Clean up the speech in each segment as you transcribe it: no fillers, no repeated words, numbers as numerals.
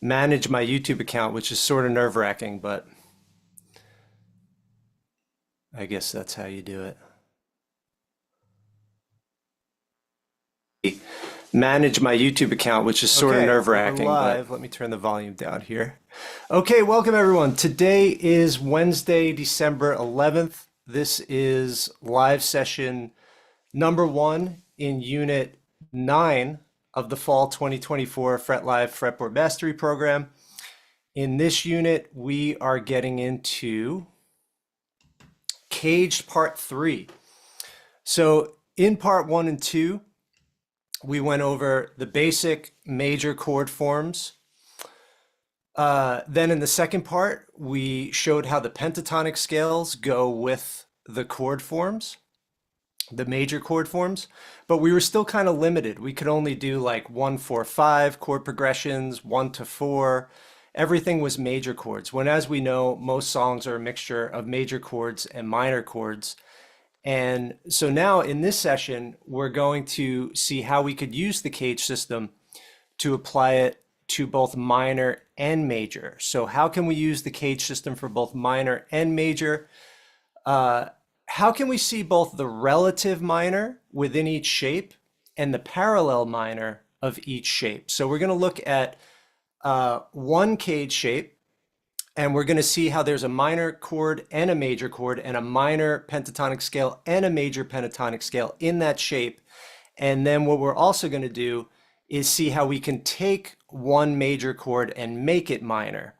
manage my YouTube account, which is sort of nerve-wracking, but I guess that's how you do it. Manage my YouTube account, which is sort of nerve-wracking, but let me turn the volume down here. Okay, welcome everyone. Today is Wednesday, December 11th. This is live session number 1 in Unit 9 of the Fall 2024 Fret Live Fretboard Mastery Program. In this unit, we are getting into CAGED Part 3. So in Part 1 and 2, we went over the basic major chord forms. Then in the second part, we showed how the pentatonic scales go with the chord forms, the major chord forms, but we were still kind of limited. We could only do like 1, 4, 5 chord progressions, 1 to 4. Everything was major chords, when as we know, most songs are a mixture of major chords and minor chords. And so now in this session, we're going to see how we could use the CAGED system to apply it to both minor and major. So how can we use the CAGED system for both minor and major? How can we see both the relative minor within each shape and the parallel minor of each shape? So we're going to look at one CAGED shape, and we're going to see how there's a minor chord and a major chord and a minor pentatonic scale and a major pentatonic scale in that shape. And then what we're also going to do is see how we can take one major chord and make it minor,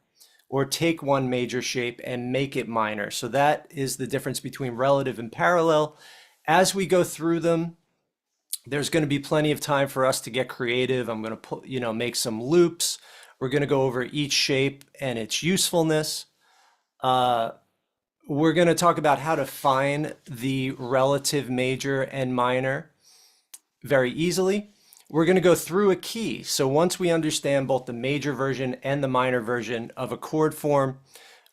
or take one major shape and make it minor. So that is the difference between relative and parallel. As we go through them, there's going to be plenty of time for us to get creative. I'm going to make some loops. We're going to go over each shape and its usefulness. We're going to talk about how to find the relative major and minor very easily. We're going to go through a key. So once we understand both the major version and the minor version of a chord form,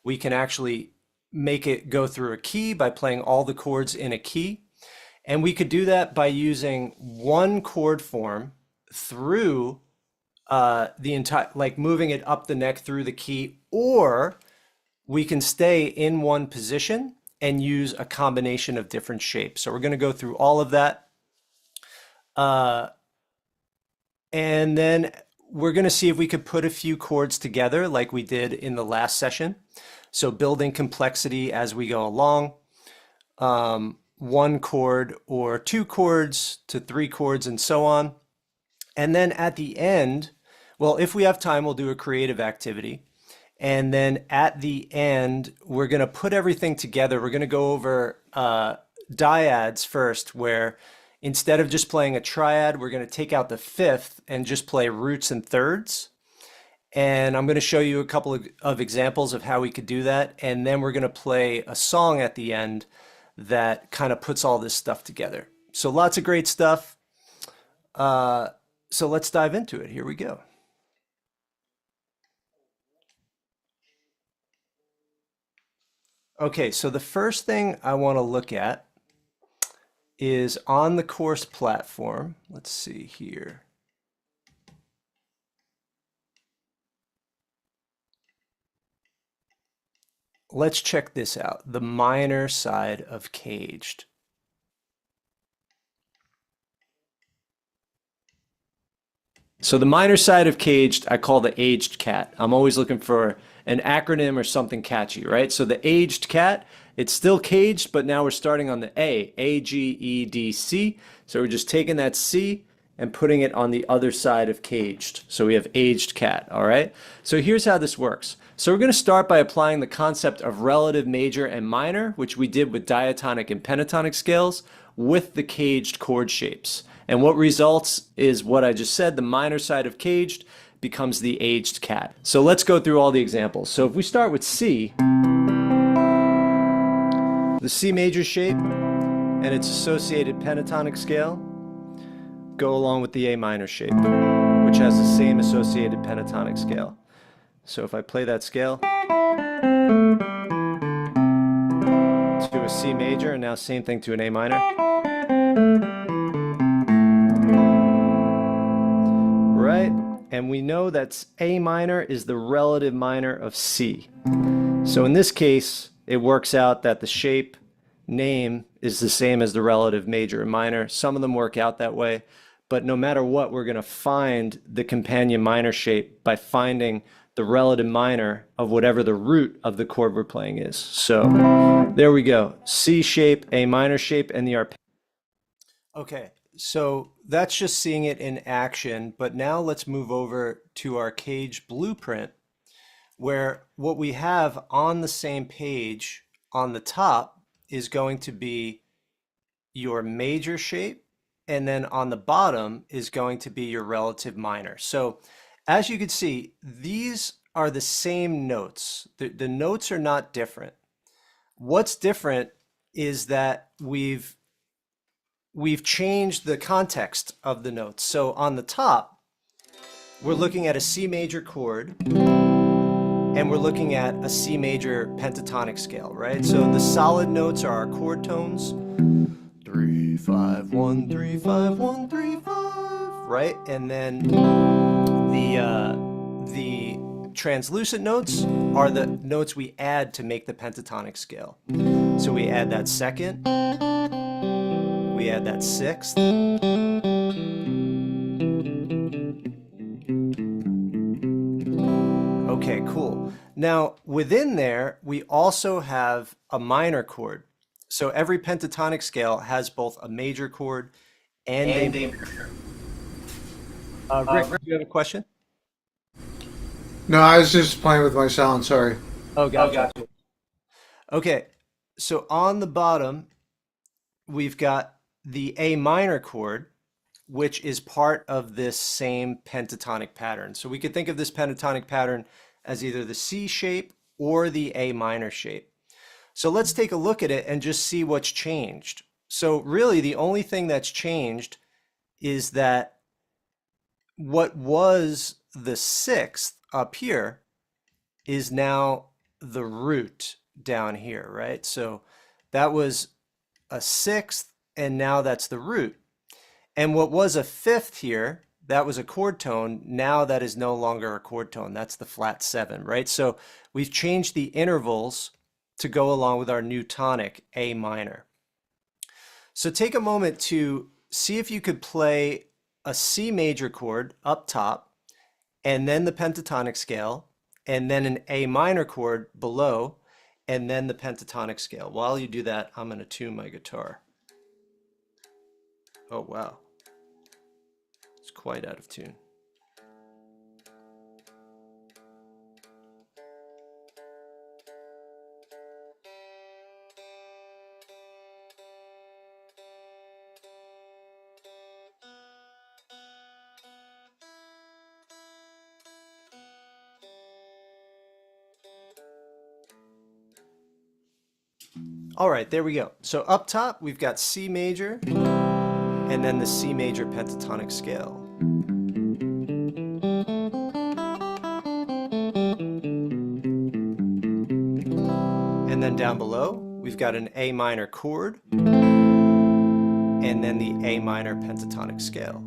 we can actually make it go through a key by playing all the chords in a key. And we could do that by using one chord form through the entire, like moving it up the neck through the key, or we can stay in one position and use a combination of different shapes. So we're going to go through all of that. And then we're going to see if we could put a few chords together like we did in the last session. So building complexity as we go along. One chord or 2 chords to 3 chords and so on. And then at the end, well, if we have time, we'll do a creative activity. And then at the end, we're going to put everything together. We're going to go over dyads first, where instead of just playing a triad, we're going to take out the 5th and just play roots and thirds. And I'm going to show you a couple of examples of how we could do that. And then we're going to play a song at the end that kind of puts all this stuff together. So lots of great stuff. So let's dive into it. Here we go. Okay, so the first thing I want to look at is on the course platform. Let's see here. Let's check this out, the minor side of CAGED. So the minor side of CAGED, I call the aged cat. I'm always looking for an acronym or something catchy, right? So the aged cat, it's still CAGED, but now we're starting on the A, G, E, D, C. So we're just taking that C and putting it on the other side of CAGED. So we have aged cat, all right? So here's how this works. So we're going to start by applying the concept of relative major and minor, which we did with diatonic and pentatonic scales, with the CAGED chord shapes. And what results is what I just said, the minor side of CAGED becomes the aged cat. So let's go through all the examples. So if we start with C, the C major shape and its associated pentatonic scale go along with the A minor shape, which has the same associated pentatonic scale. So if I play that scale to a C major, and now same thing to an A minor. Right? and we know that A minor is the relative minor of C. So in this case, it works out that the shape name is the same as the relative major and minor. Some of them work out that way, but no matter what, we're going to find the companion minor shape by finding the relative minor of whatever the root of the chord we're playing is. So there we go. C shape, A minor shape, and the arpeggio. Okay, so that's just seeing it in action, but now let's move over to our CAGED blueprint, where what we have on the same page on the top is going to be your major shape, and then on the bottom is going to be your relative minor. So as you can see, these are the same notes. The notes are not different. What's different is that we've changed the context of the notes. So on the top, we're looking at a C major chord, and we're looking at a C major pentatonic scale, right? So the solid notes are our chord tones. 3, 5, 1, 3, 5, 1, 3, 5, right? And then the translucent notes are the notes we add to make the pentatonic scale. So we add that second, we add that sixth, okay, cool. Now, within there, we also have a minor chord. So every pentatonic scale has both a major chord and a minor. Rick, do you have a question? No, I was just playing with my sound, sorry. Oh, gotcha. Okay, so on the bottom, we've got the A minor chord, which is part of this same pentatonic pattern. So we could think of this pentatonic pattern as either the C shape or the A minor shape. So let's take a look at it and just see what's changed. So really the only thing that's changed is that what was the sixth up here is now the root down here, right? So that was a sixth, and now that's the root. And what was a fifth here, that was a chord tone. Now that is no longer a chord tone. That's the flat 7, right? So we've changed the intervals to go along with our new tonic, A minor. So take a moment to see if you could play a C major chord up top, and then the pentatonic scale, and then an A minor chord below, and then the pentatonic scale. While you do that, I'm going to tune my guitar. Oh, wow. It's quite out of tune. All right, there we go. So up top, we've got C major, and then the C major pentatonic scale. And then down below, we've got an A minor chord, and then the A minor pentatonic scale.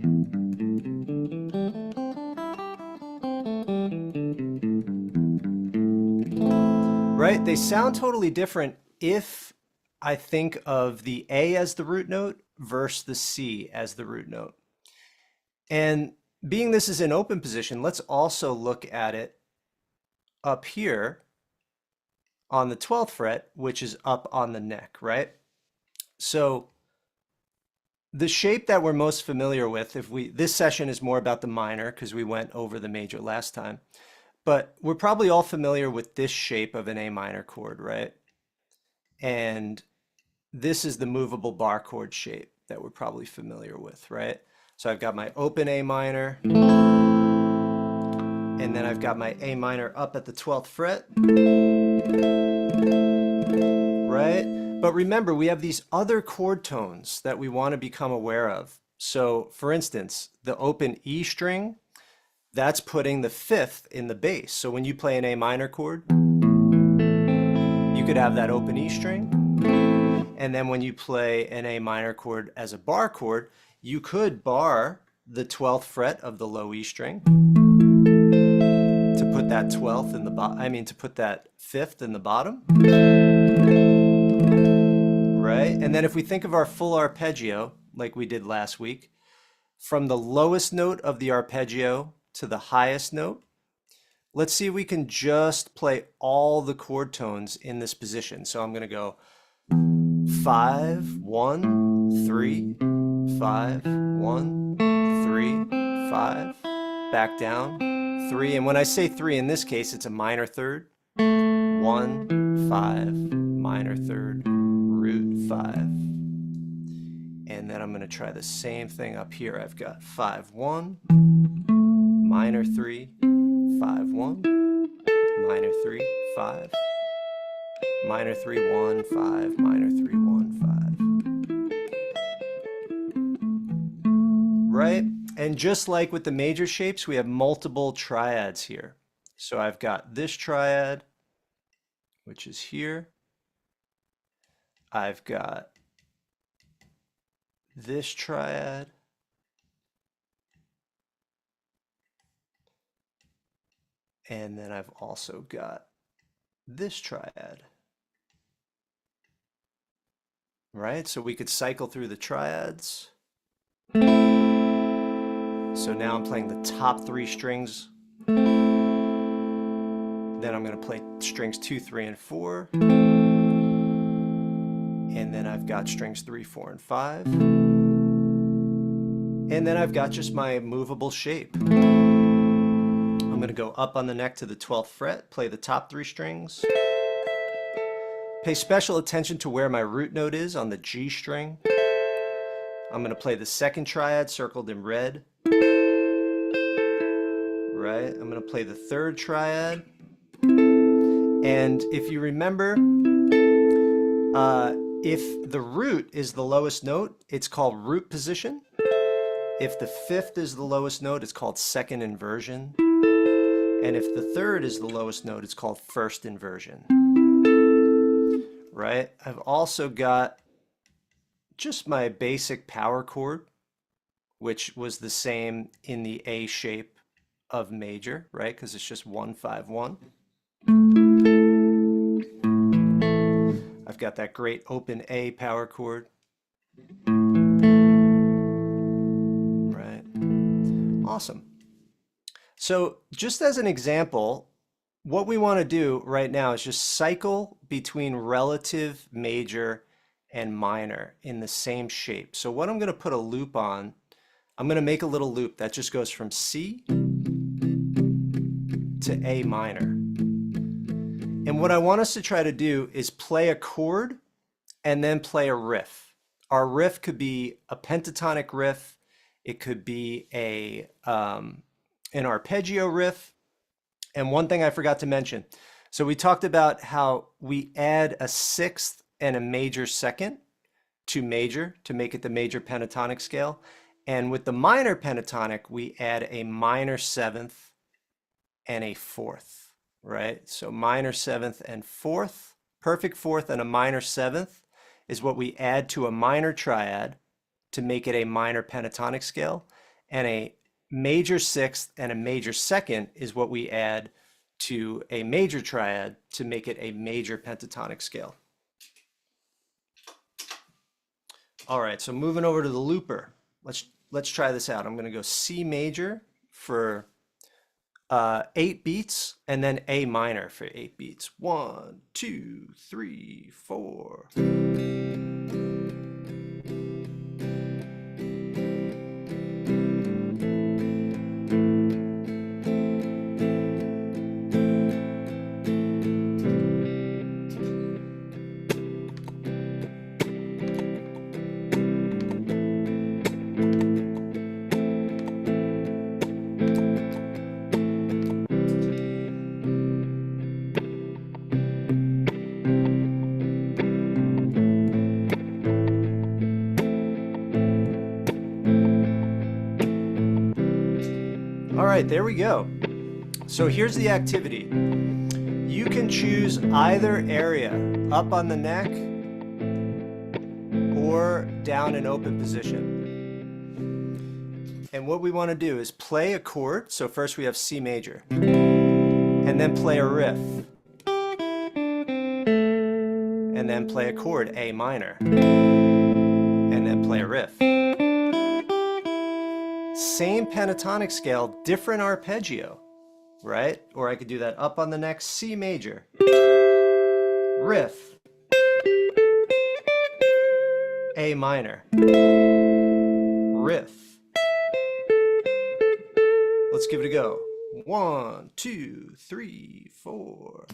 Right? They sound totally different if I think of the A as the root note versus the C as the root note. And being this is an open position, let's also look at it up here on the 12th fret, which is up on the neck, right? So the shape that we're most familiar with, this session is more about the minor because we went over the major last time, but we're probably all familiar with this shape of an A minor chord, right? And this is the movable bar chord shape that we're probably familiar with, right? So I've got my open A minor, and then I've got my A minor up at the 12th fret, right? But remember, we have these other chord tones that we want to become aware of. So for instance, the open E string, that's putting the 5th in the bass. So when you play an A minor chord, you could have that open E string. And then when you play an A minor chord as a bar chord, you could bar the 12th fret of the low E string. that 12th in the bottom, to put that 5th in the bottom. Right? And then if we think of our full arpeggio, like we did last week, from the lowest note of the arpeggio to the highest note, let's see if we can just play all the chord tones in this position. So I'm going to go 5, 1, 3, 5, 1, 3, 5, back down, 3. And when I say 3 in this case, it's a minor third. 1, 5, minor third, root 5. And then I'm going to try the same thing up here. I've got 5, 1, minor 3, 5, 1, minor 3, 5, minor 3, 1, 5, minor 3, 1, 5. Right? And just like with the major shapes, we have multiple triads here. So I've got this triad, which is here. I've got this triad. And then I've also got this triad. Right? So we could cycle through the triads. So now I'm playing the top 3 strings. Then I'm going to play strings 2, 3, and 4. And then I've got strings 3, 4, and 5. And then I've got just my movable shape. I'm going to go up on the neck to the 12th fret, play the top 3 strings. Pay special attention to where my root note is on the G string. I'm going to play the second triad circled in red. Right? I'm going to play the third triad. And if you remember, if the root is the lowest note, it's called root position. If the 5th is the lowest note, it's called second inversion. And if the 3rd is the lowest note, it's called first inversion. Right? I've also got just my basic power chord, which was the same in the A shape of major, right? Because it's just 1, 5, 1. I've got that great open A power chord. Right. Awesome. So just as an example, what we want to do right now is just cycle between relative major and minor in the same shape. So what I'm going to put a loop on, I'm going to make a little loop that just goes from C to A minor. And what I want us to try to do is play a chord and then play a riff. Our riff could be a pentatonic riff. It could be an arpeggio riff. And one thing I forgot to mention. So we talked about how we add a 6th and a major second to major to make it the major pentatonic scale. And with the minor pentatonic, we add a minor 7th and a 4th, right? So minor 7th and 4th, perfect 4th and a minor 7th is what we add to a minor triad to make it a minor pentatonic scale. And a major 6th and a major 2nd is what we add to a major triad to make it a major pentatonic scale. All right, so moving over to the looper. Let's try this out. I'm going to go C major for 8 beats and then A minor for 8 beats. 1, 2, 3, 4. All right, there we go. So here's the activity. You can choose either area, up on the neck or down in open position. And what we want to do is play a chord. So first we have C major. and then play a riff, and then play a chord, A minor, and then play a riff. Same pentatonic scale, different arpeggio, right? Or I could do that up on the next, C major, riff, A minor, riff. Let's give it a go. 1, 2, 3, 4.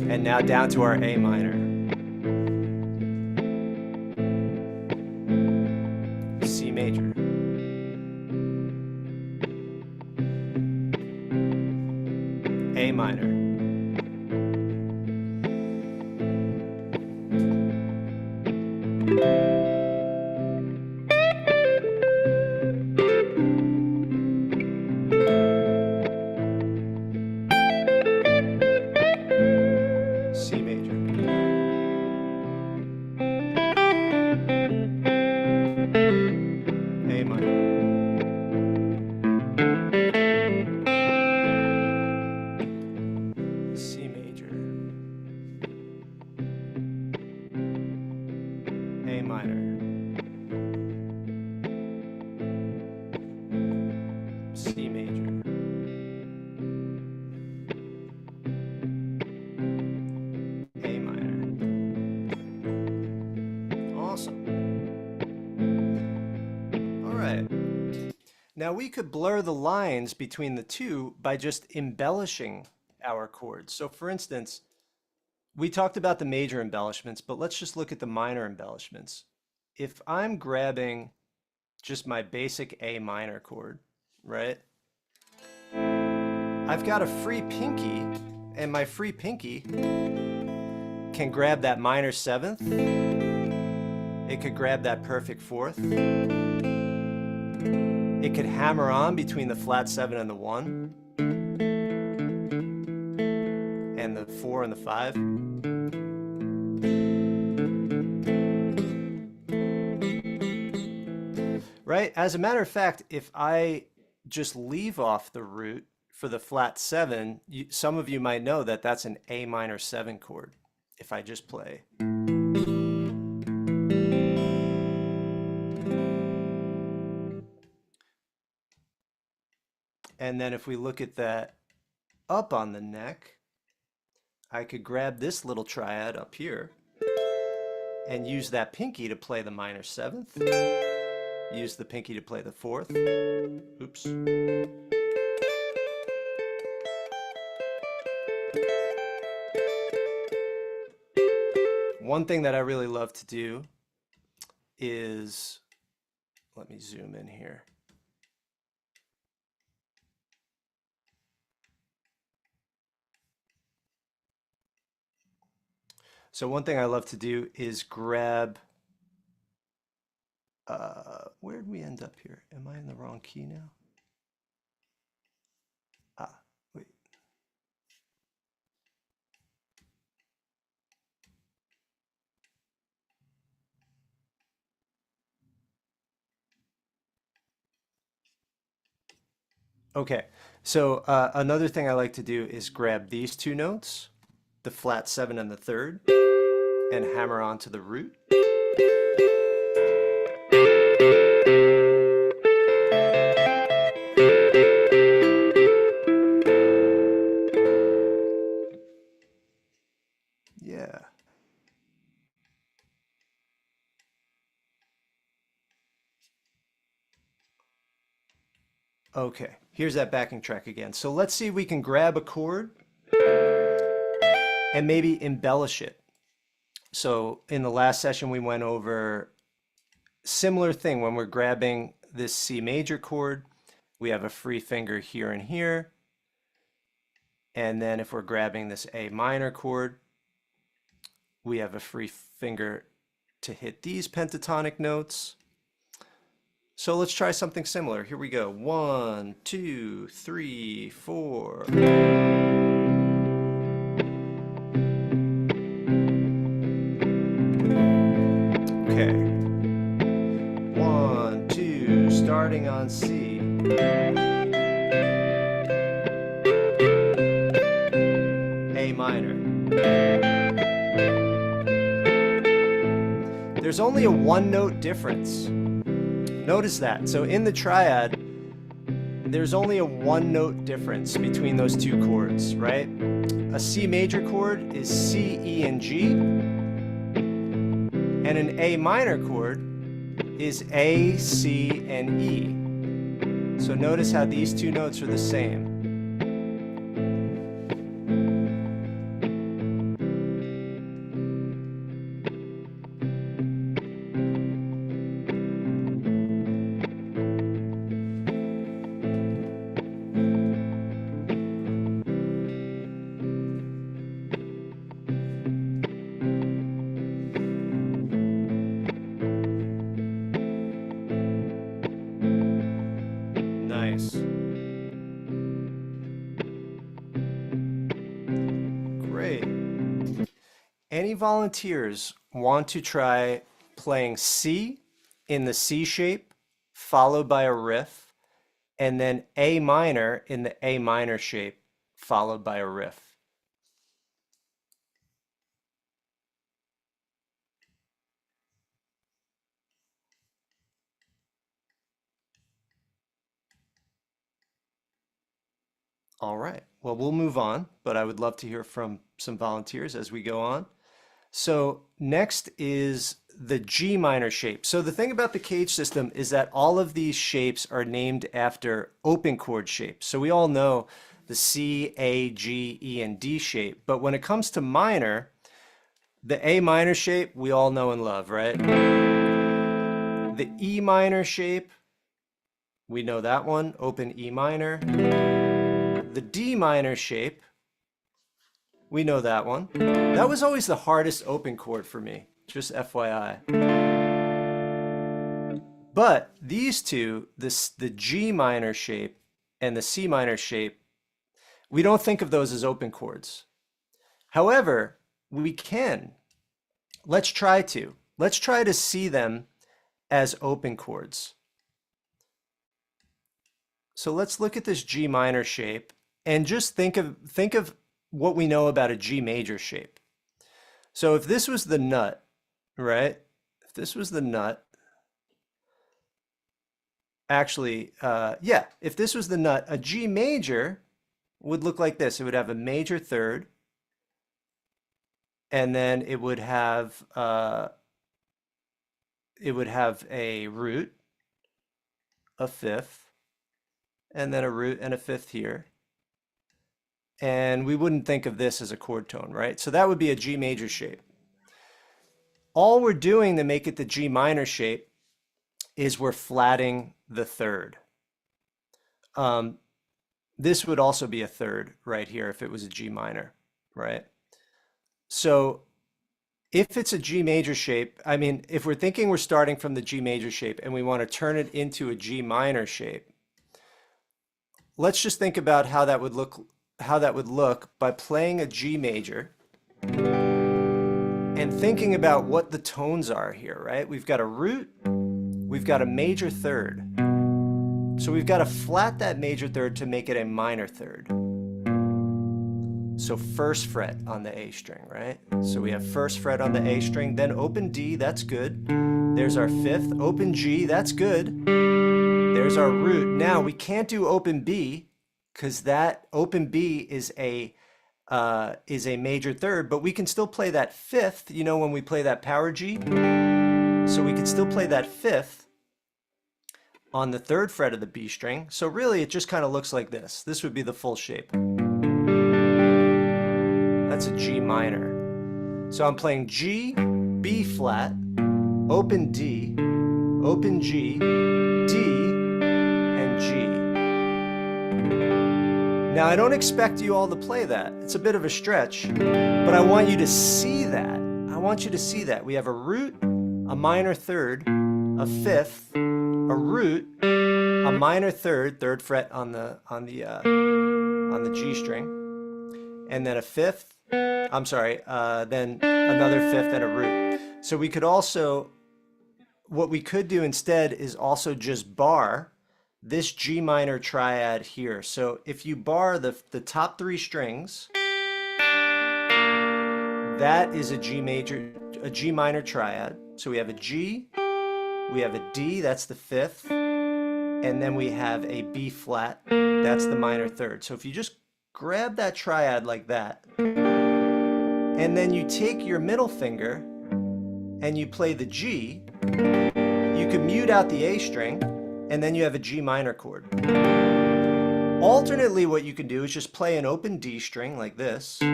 And now down to our A minor. C major. A minor. C major. A minor. C major. A minor. C major. A minor. Awesome. All right. Now we could blur the lines between the two by just embellishing our chords. So for instance, we talked about the major embellishments, but let's just look at the minor embellishments. If I'm grabbing just my basic A minor chord, right? I've got a free pinky, and my free pinky can grab that minor seventh. It could grab that perfect fourth. It could hammer on between the flat 7 and the 1, and the 4 and the 5. Right? As a matter of fact, if I just leave off the root for the flat 7, some of you might know that that's an A minor 7 chord. If I just play. And then if we look at that up on the neck, I could grab this little triad up here and use that pinky to play the minor 7th. Use the pinky to play the 4th. Oops. One thing that I really love to do is, let me zoom in here. So one thing I love to do is grab, where did we end up here? Am I in the wrong key now? Ah, wait. Okay, so another thing I like to do is grab these two notes, the flat 7 and the 3rd, and hammer onto the root. Yeah. Okay, here's that backing track again. So let's see if we can grab a chord and maybe embellish it. So in the last session, we went over similar thing. When we're grabbing this C major chord, we have a free finger here and here. And then if we're grabbing this A minor chord, we have a free finger to hit these pentatonic notes. So let's try something similar. Here we go. 1, 2, 3, 4. Okay. 1, 2, starting on C. A minor. There's only a one note difference. Notice that. So in the triad, there's only a one note difference between those two chords, right? A C major chord is C, E, and G, and an A minor chord is A, C, and E. So notice how these two notes are the same. Nice. Great. Any volunteers want to try playing C in the C shape, followed by a riff, and then A minor in the A minor shape, followed by a riff? All right. Well, we'll move on, but I would love to hear from some volunteers as we go on. So next is the G minor shape. So the thing about the CAGED system is that all of these shapes are named after open chord shapes. So we all know the C, A, G, E, and D shape. But when it comes to minor, the A minor shape we all know and love, right? The E minor shape, we know that one, open E minor. The D minor shape, we know that one. That was always the hardest open chord for me, just FYI. But these two, the G minor shape and the C minor shape, we don't think of those as open chords. However, we can. Let's try to. Let's try to see them as open chords. So let's look at this G minor shape and just think of what we know about a G major shape. So if this was the nut, right? If this was the nut, actually, yeah, if this was the nut, a G major would look like this. It would have a major third, and then it would have a root, a fifth, and then a root and a fifth here. And we wouldn't think of this as a chord tone, right? So that would be a G major shape. All we're doing to make it the G minor shape is we're flatting the third. This would also be a third right here if it was a G minor, right? So if it's a G major shape, I mean, if we're thinking we're starting from the G major shape and we want to turn it into a G minor shape, let's just think about how that would look by playing a G major and thinking about what the tones are here, right? We've got a root, we've got a major third. So we've got to flat that major third to make it a minor third. So first fret on the A string, right? So we have first fret on the A string, then open D, that's good. There's our fifth, open G, that's good. There's our root. Now we can't do open B because that open B is a major third, but we can still play that fifth, you know, when we play that power G. So we can still play that fifth on the third fret of the B string. So really it just kind of looks like this. This would be the full shape. That's a G minor. So I'm playing G, B flat, open D, open G, D, and G. Now I don't expect you all to play that. It's a bit of a stretch, but I want you to see that. I want you to see that. We have a root, a minor third, a fifth, a root, a minor third, third fret on the G string, and then a fifth. I'm sorry, then another fifth and a root. So we could also, what we could do instead is also just bar this G minor triad here. So if you bar the top three strings, that is a G minor triad. So we have a G, we have a D, that's the fifth, and then we have a B flat, that's the minor third. So if you just grab that triad like that, and then you take your middle finger and you play the G, you can mute out the A string, and then you have a G minor chord. Alternately, what you can do is just play an open D string like this with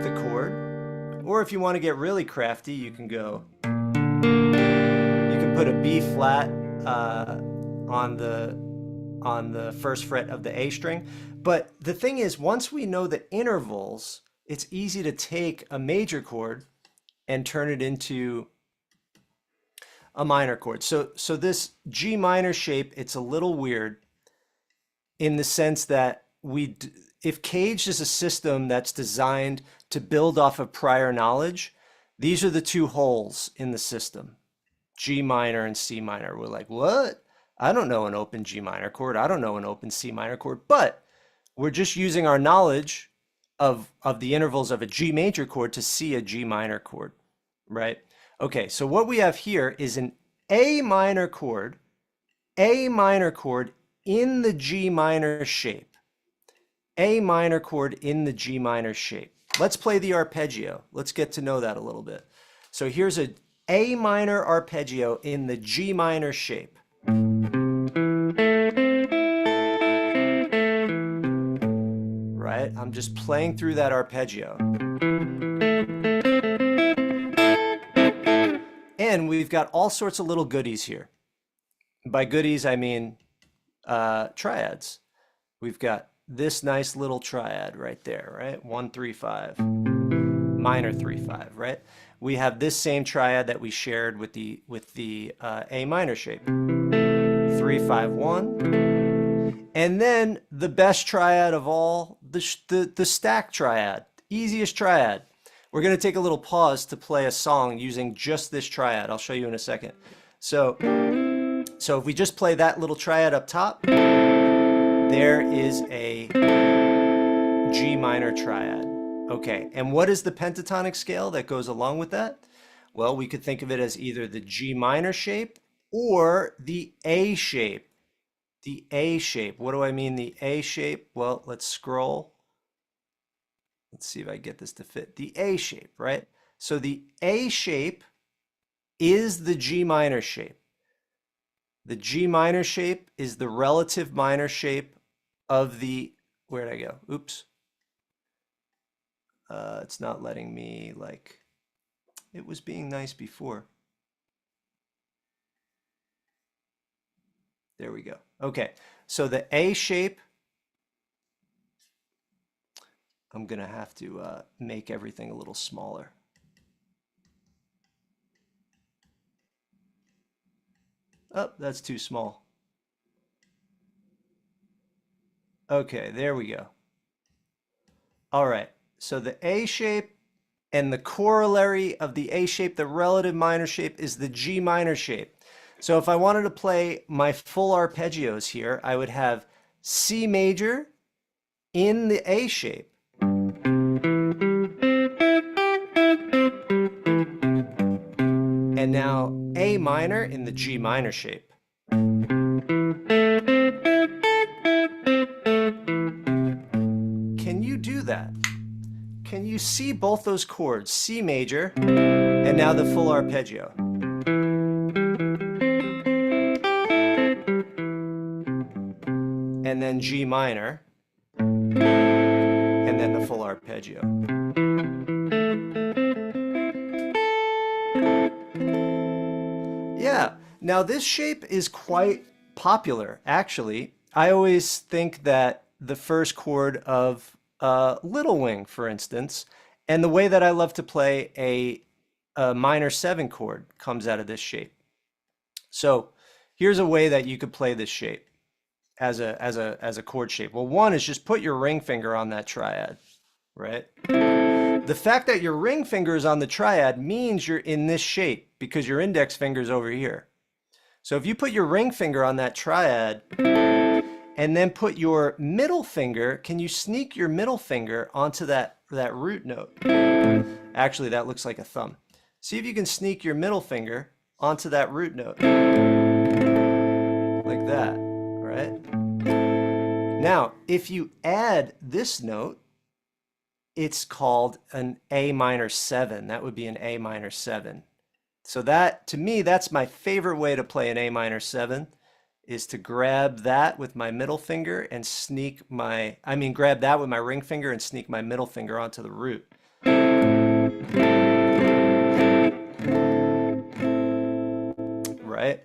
the chord. Or if you want to get really crafty, you can put a B flat on the first fret of the A string. But the thing is, once we know the intervals, it's easy to take a major chord and turn it into a minor chord. So this G minor shape, it's a little weird in the sense that if CAGED is a system that's designed to build off of prior knowledge, these are the two holes in the system, G minor and C minor. We're like, what? I don't know an open G minor chord. I don't know an open C minor chord, but we're just using our knowledge of the intervals of a G major chord to see a G minor chord, right? Okay, so what we have here is an A minor chord in the G minor shape. A minor chord in the G minor shape. Let's play the arpeggio. Let's get to know that a little bit. So here's a A minor arpeggio in the G minor shape. Right? I'm just playing through that arpeggio. And we've got all sorts of little goodies here. By goodies, I mean triads. We've got this nice little triad right there, right? 1, 3, 5, minor 3, 5, right? We have this same triad that we shared with the A minor shape, 3, 5, 1, and then the best triad of all, the stack triad, easiest triad. We're going to take a little pause to play a song using just this triad. I'll show you in a second. So if we just play that little triad up top, there is a G minor triad. Okay, and what is the pentatonic scale that goes along with that? Well, we could think of it as either the G minor shape or the A shape. The A shape. What do I mean, the A shape? Well, let's scroll. Let's see if I get this to fit. The A shape, right? So the A shape is the G minor shape. The G minor shape is the relative minor shape of the, where'd I go? Oops. It's not letting me, like, it was being nice before. There we go. Okay, so the A shape, I'm gonna have to make everything a little smaller. Oh, that's too small. Okay, there we go. All right, so the A shape and the corollary of the A shape, the relative minor shape, is the G minor shape. So if I wanted to play my full arpeggios here, I would have C major in the A shape. And now A minor in the G minor shape. Can you do that? Can you see both those chords, C major and now the full arpeggio? And then G minor, and then the full arpeggio. Yeah, now this shape is quite popular, actually. I always think that the first chord of Little Wing, for instance, and the way that I love to play a minor 7 chord comes out of this shape. So here's a way that you could play this shape as a chord shape. Well, one is just put your ring finger on that triad, right? The fact that your ring finger is on the triad means you're in this shape because your index finger is over here. So if you put your ring finger on that triad and then put your middle finger, can you sneak your middle finger onto that root note? Actually, that looks like a thumb. See if you can sneak your middle finger onto that root note. Like that, right? Now, if you add this note, it's called an A minor 7. That would be an A minor 7. So that, to me, that's my favorite way to play an A minor 7, is to grab that with my middle finger and grab that with my ring finger and sneak my middle finger onto the root. Right?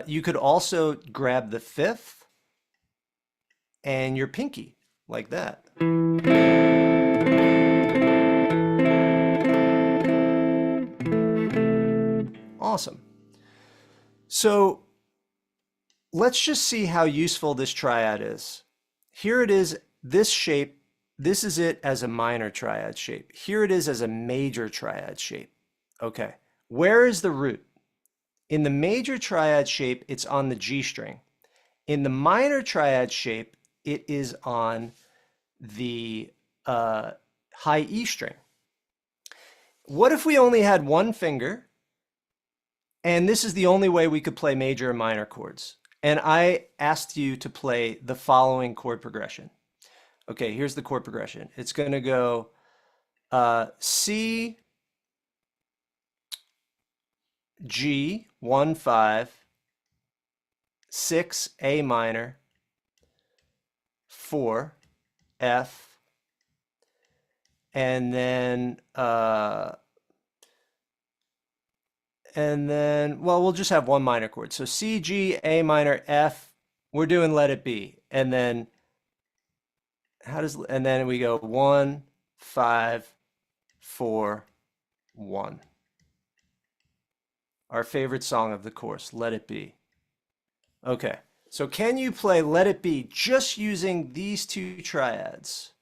You could also grab the fifth and your pinky, like that. Awesome. So let's just see how useful this triad is. Here it is, this shape, this is it as a minor triad shape. Here it is as a major triad shape. Okay, where is the root? In the major triad shape, it's on the G string. In the minor triad shape, it is on the high E string. What if we only had one finger, and this is the only way we could play major and minor chords? And I asked you to play the following chord progression. Okay, here's the chord progression. It's going to go C, G, 1, 5, 6, A minor, 4, F, and then well, we'll just have one minor chord. So C, G, A minor, F. We're doing Let It Be, and then and then we go 1, 5, 4, 1. Our favorite song of the course, Let It Be. Okay, so can you play Let It Be just using these two triads?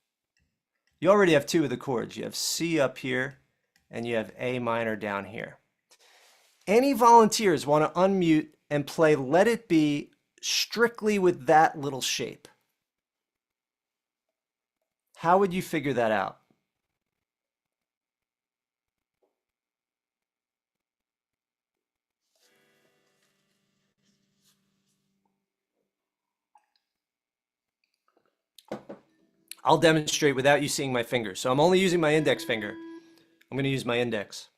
You already have two of the chords. You have C up here, and you have A minor down here. Any volunteers want to unmute and play Let It Be strictly with that little shape? How would you figure that out? I'll demonstrate without you seeing my fingers. So I'm only using my index finger. I'm going to use my index.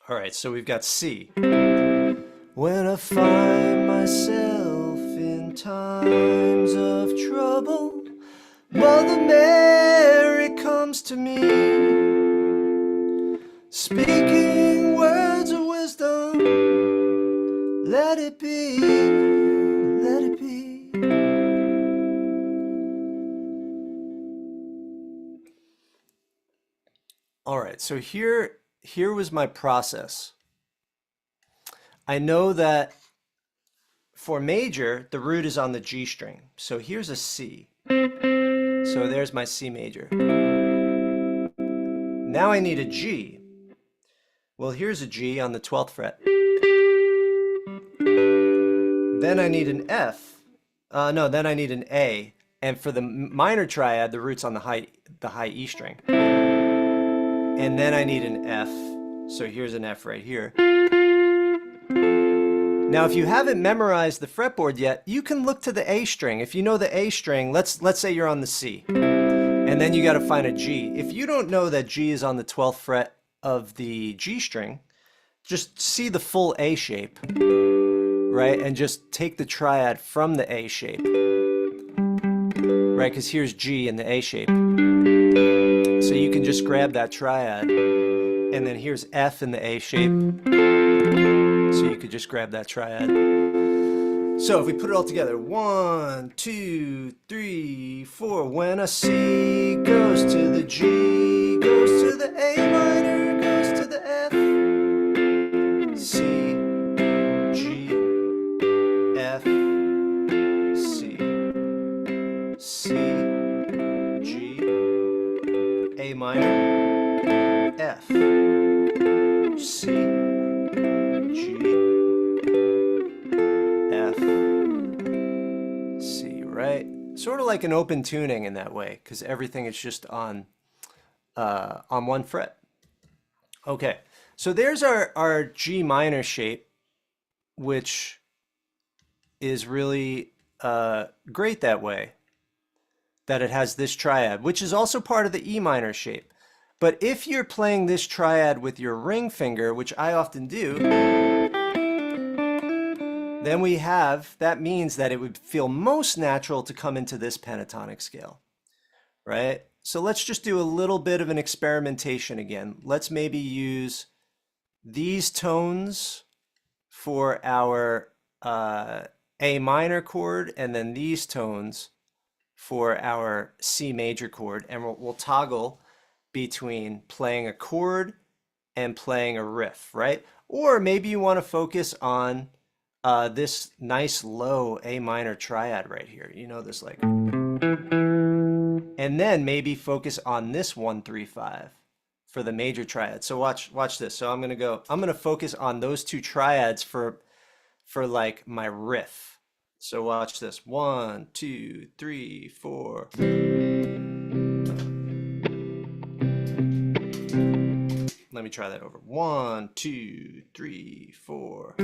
All right, so we've got C. When I find myself in times of trouble, Mother Mary comes to me, speaking words of wisdom. Let it be, let it be. All right, so here was my process. I know that for major, the root is on the G string. So here's a C. So there's my C major. Now I need a G. Well, here's a G on the 12th fret. Then I need an F. Then I need an A. And for the minor triad, the root's on the high E string. And then I need an F. So here's an F right here. Now, if you haven't memorized the fretboard yet, you can look to the A string. If you know the A string, let's say you're on the C. And then you got to find a G. If you don't know that G is on the 12th fret of the G string, just see the full A shape, right? And just take the triad from the A shape, right? Because here's G in the A shape. So you can just grab that triad, and then here's F in the A shape. So you could just grab that triad. So if we put it all together, 1, 2, 3, 4. When a C goes to the G, goes to the A minor, goes to the F. C, G, F, C. C, G, A minor, F, C, G, right? Sort of like an open tuning in that way, because everything is just on one fret. Okay, so there's our G minor shape, which is really great that way, that it has this triad, which is also part of the E minor shape. But if you're playing this triad with your ring finger, which I often do, then that means that it would feel most natural to come into this pentatonic scale, right? So let's just do a little bit of an experimentation again. Let's maybe use these tones for our A minor chord, and then these tones for our C major chord, and we'll toggle between playing a chord and playing a riff, right? Or maybe you want to focus on this nice low A minor triad right here. You know, this like, and then maybe focus on this 1-3-5 for the major triad. So watch this. So I'm gonna focus on those two triads for like my riff. So watch this. 1, 2, 3, 4. Let me try that over. 1, 2, 3, 4.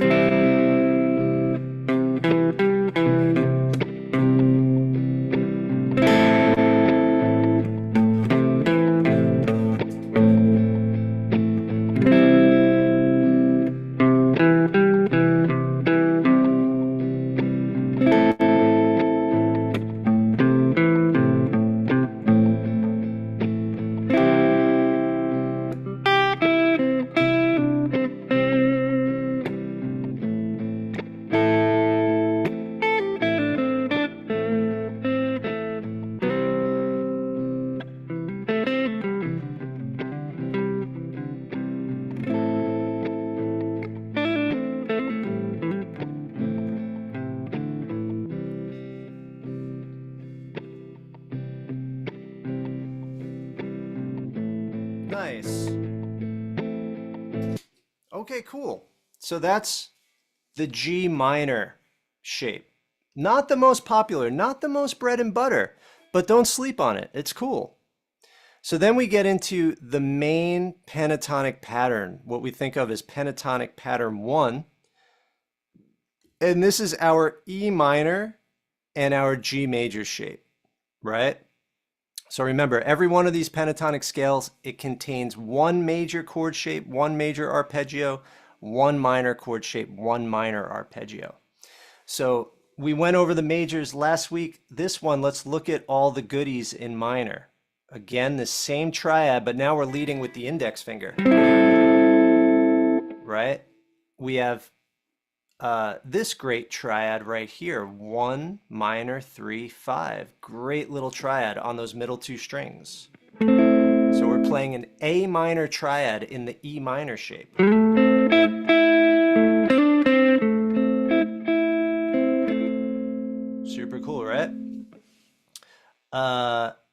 Nice. Okay, cool. So that's the G minor shape. Not the most popular, not the most bread and butter, but don't sleep on it. It's cool. So then we get into the main pentatonic pattern, what we think of as pentatonic pattern 1. And this is our E minor and our G major shape, right? So remember, every one of these pentatonic scales, it contains one major chord shape, one major arpeggio, one minor chord shape, one minor arpeggio. So we went over the majors last week. This one, let's look at all the goodies in minor. Again, the same triad, but now we're leading with the index finger, right? We have this great triad right here, 1 minor 3 5. Great little triad on those middle two strings. So we're playing an A minor triad in the E minor shape. Super cool, right?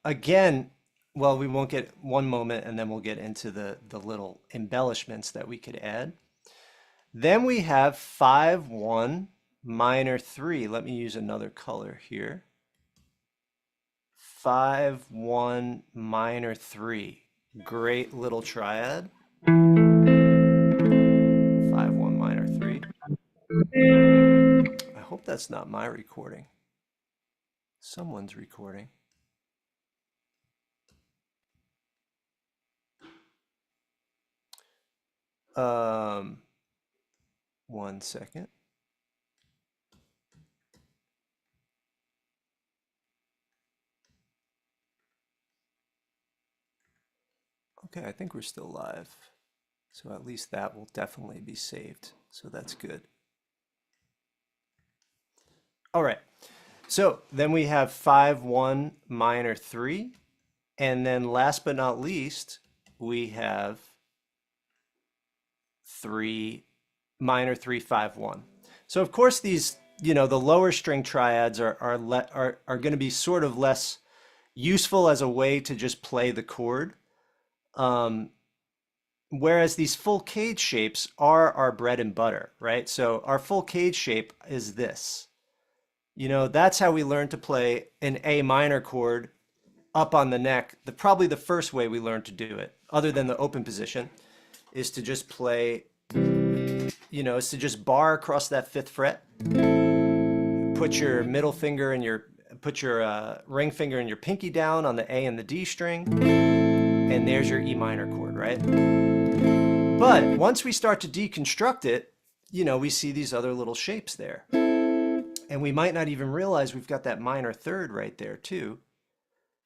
Again, well, we won't get one moment, and then we'll get into the little embellishments that we could add. Then we have 5-1 minor 3. Let me use another color here. 5-1 minor 3. Great little triad. 5-1 minor 3. I hope that's not my recording. Someone's recording. One second. Okay, I think we're still live. So at least that will definitely be saved. So that's good. All right. So then we have 5-1 minor 3. And then last but not least, we have 3 minor 3 5-1. So of course these, the lower string triads are going to be sort of less useful as a way to just play the chord. Whereas these full CAGED shapes are our bread and butter, right? So our full CAGED shape is this. You know, that's how we learned to play an A minor chord up on the neck. Probably the first way we learned to do it, other than the open position, is to just play, is to just bar across that fifth fret, put your middle finger and put your ring finger and your pinky down on the A and the D string, and there's your E minor chord, right? But once we start to deconstruct it, we see these other little shapes there. And we might not even realize we've got that minor third right there too,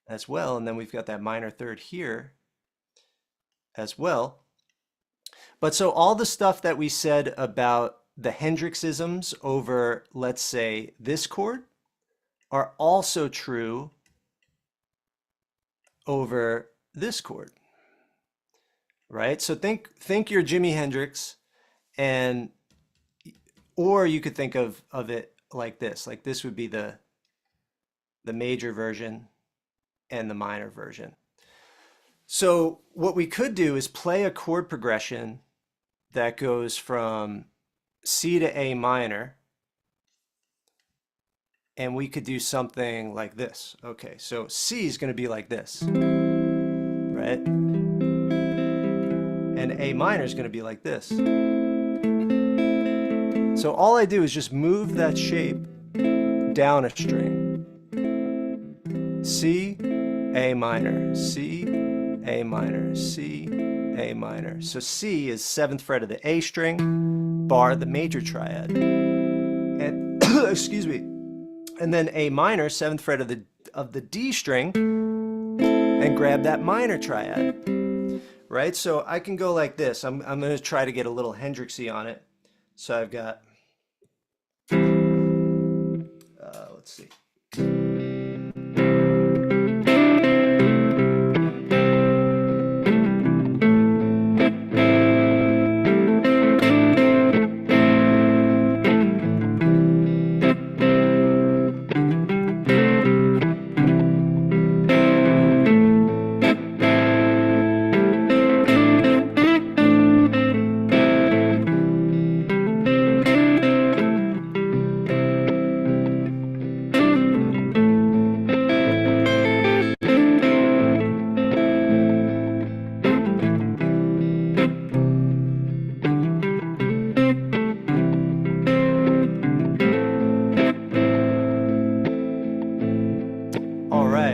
as well. And then we've got that minor third here as well. But so all the stuff that we said about the Hendrixisms over, let's say, this chord are also true over this chord, right? So think you're Jimi Hendrix, or you could think of it like this. Like this would be the major version and the minor version. So what we could do is play a chord progression that goes from C to A minor, and we could do something like this. Okay, so C is going to be like this, right? And A minor is going to be like this. So all I do is just move that shape down a string. C, A minor, C, A minor, C, A minor. So C is 7th fret of the A string, bar the major triad. And excuse me. And then A minor, 7th fret of the D string, and grab that minor triad. Right? So I can go like this. I'm going to try to get a little Hendrixy on it. So I've got let's see.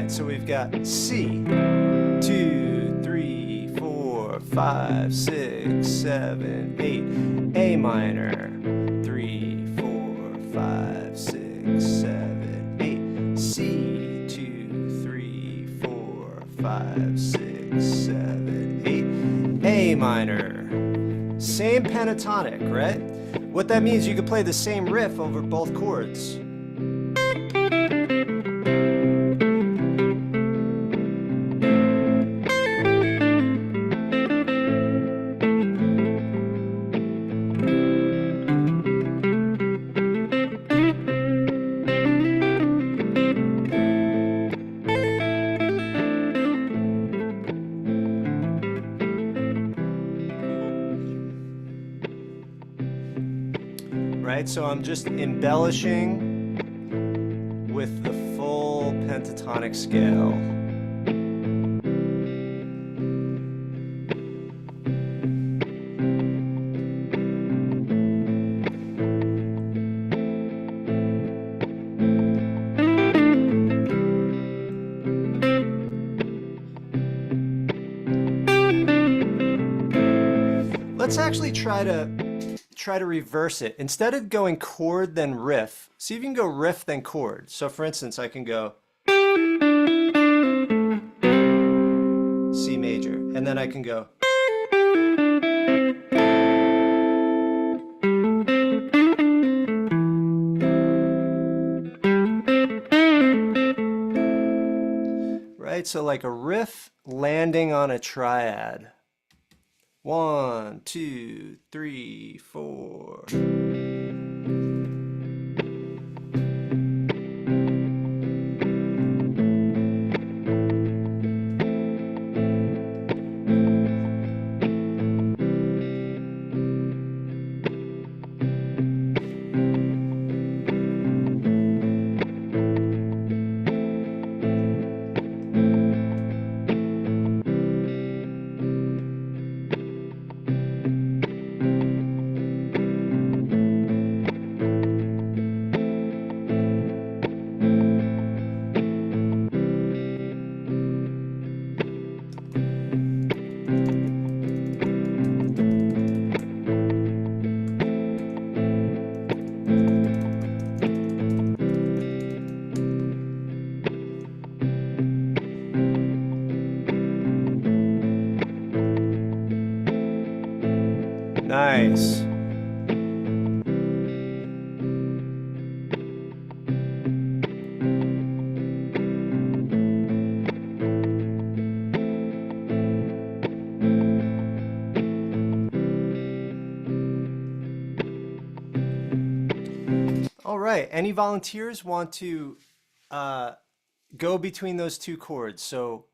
So we've got C, 2, 3, 4, 5, 6, 7, 8, A minor, 3, 4, 5, 6, 7, 8, C, 2, 3, 4, 5, 6, 7, 8, A minor. Same pentatonic, right? What that means, you could play the same riff over both chords. Right, so I'm just embellishing with the full pentatonic scale. Let's actually try to reverse it. Instead of going chord then riff, see if you can go riff then chord. So for instance, I can go C major, and then I can go right, so like a riff landing on a triad. 1, 2, 3, 4. bass. All right, any volunteers want to go between those two chords? So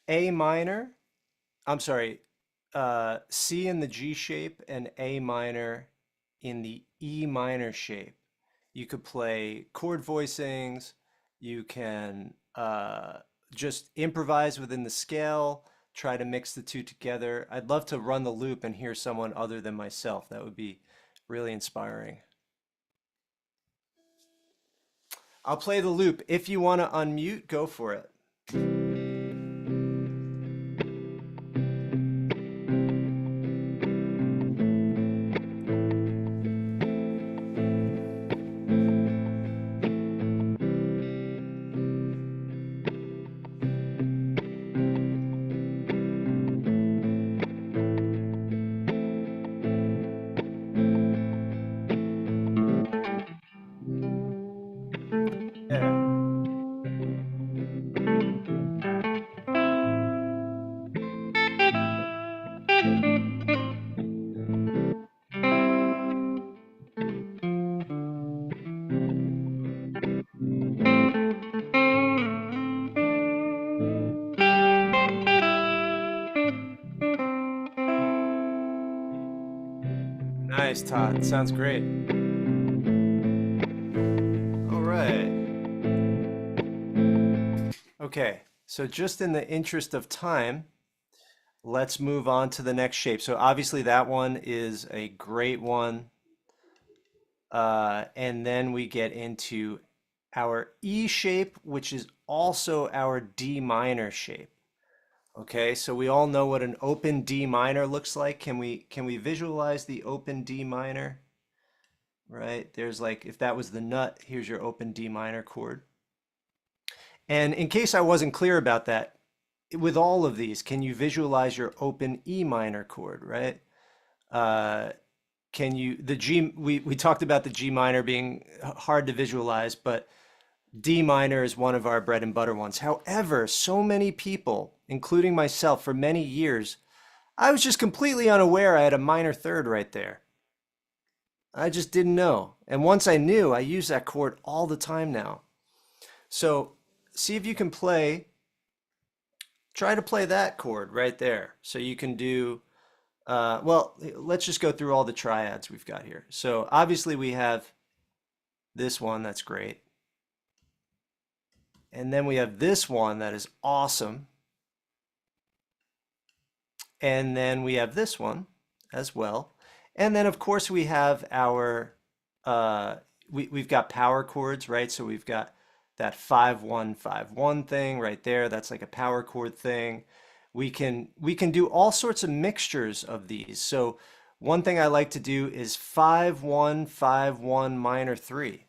A minor, I'm sorry, C in the G shape and A minor in the E minor shape. You could play chord voicings. You can just improvise within the scale, try to mix the two together. I'd love to run the loop and hear someone other than myself. That would be really inspiring. I'll play the loop. If you want to unmute, go for it. Yeah. Nice, Todd. Sounds great. All right. Okay, so just in the interest of time, let's move on to the next shape. So obviously that one is a great one. And then we get into our E shape, which is also our D minor shape. Okay, so we all know what an open D minor looks like. Can we visualize the open D minor? Right? There's like, if that was the nut, here's your open D minor chord. And in case I wasn't clear about that, with all of these, can you visualize your open E minor chord, right? Can you, the G, we talked about the G minor being hard to visualize, but D minor is one of our bread and butter ones. However, so many people, including myself, for many years, I was just completely unaware I had a minor third right there. I just didn't know. And once I knew, I use that chord all the time now. So see if you can try to play that chord right there. So you can do, well, let's just go through all the triads we've got here. So obviously we have this one, that's great. And then we have this one that is awesome. And then we have this one as well. And then of course we have our, we've got power chords, right? So we've got that 5-1-5-1 thing right there. That's like a power chord thing. We can do all sorts of mixtures of these. So one thing I like to do is 5-1-5-1 minor 3,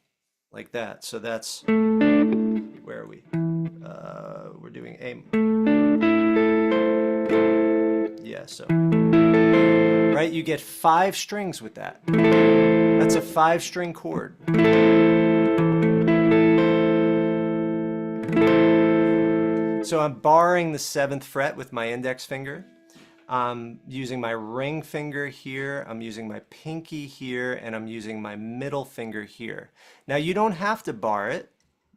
like that. So that's, where are we? We're doing A. Yeah, so, right, you get 5 strings with that. That's a 5-string chord. So I'm barring the 7th fret with my index finger. I'm using my ring finger here, I'm using my pinky here, and I'm using my middle finger here. Now you don't have to bar it.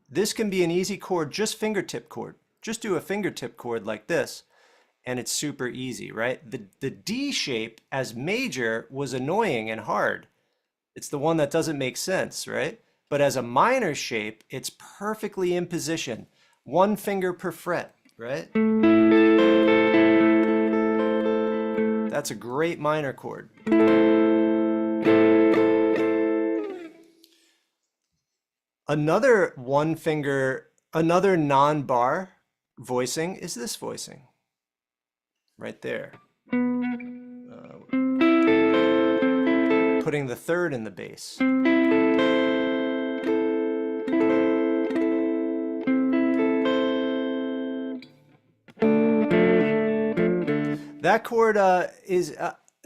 This can be an easy chord, just fingertip chord. Just do a fingertip chord like this, and it's super easy, right? The D shape as major was annoying and hard. It's the one that doesn't make sense, right? But as a minor shape, it's perfectly in position. 1 finger per fret, right? That's a great minor chord. Another another non-bar voicing is this voicing right there. Putting the 3rd in the bass. That chord is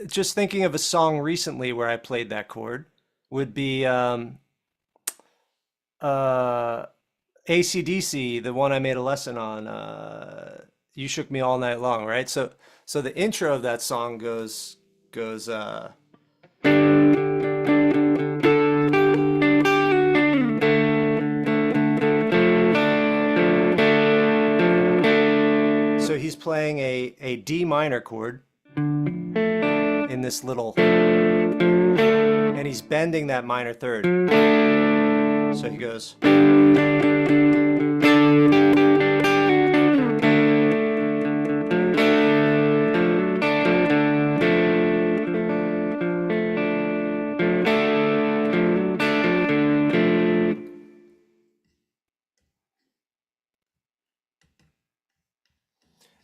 just thinking of a song recently where I played that chord would be uh, AC/DC, the one I made a lesson on. You Shook Me All Night Long, right? So the intro of that song goes. So he's playing a D minor chord in this little, and he's bending that minor third. So he goes.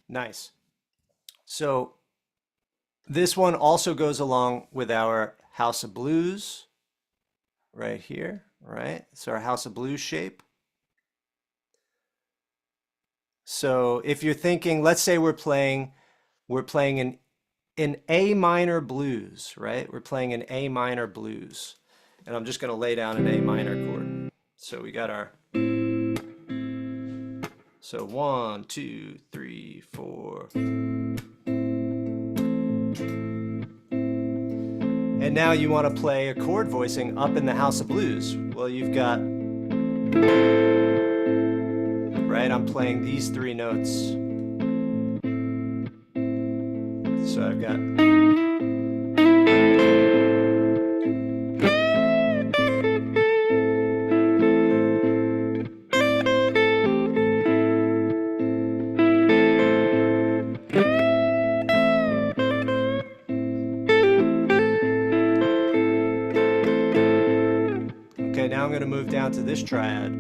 Nice. So this one also goes along with our House of Blues right here, right? It's our House of Blues shape. So if you're thinking, let's say we're playing an A minor blues, right? We're playing an A minor blues. And I'm just going to lay down an A minor chord. So we got our, so 1, 2, 3, 4. And now you want to play a chord voicing up in the House of Blues. Well, you've got, right? I'm playing these 3 notes. So I've got, okay, now I'm going to move down to this triad.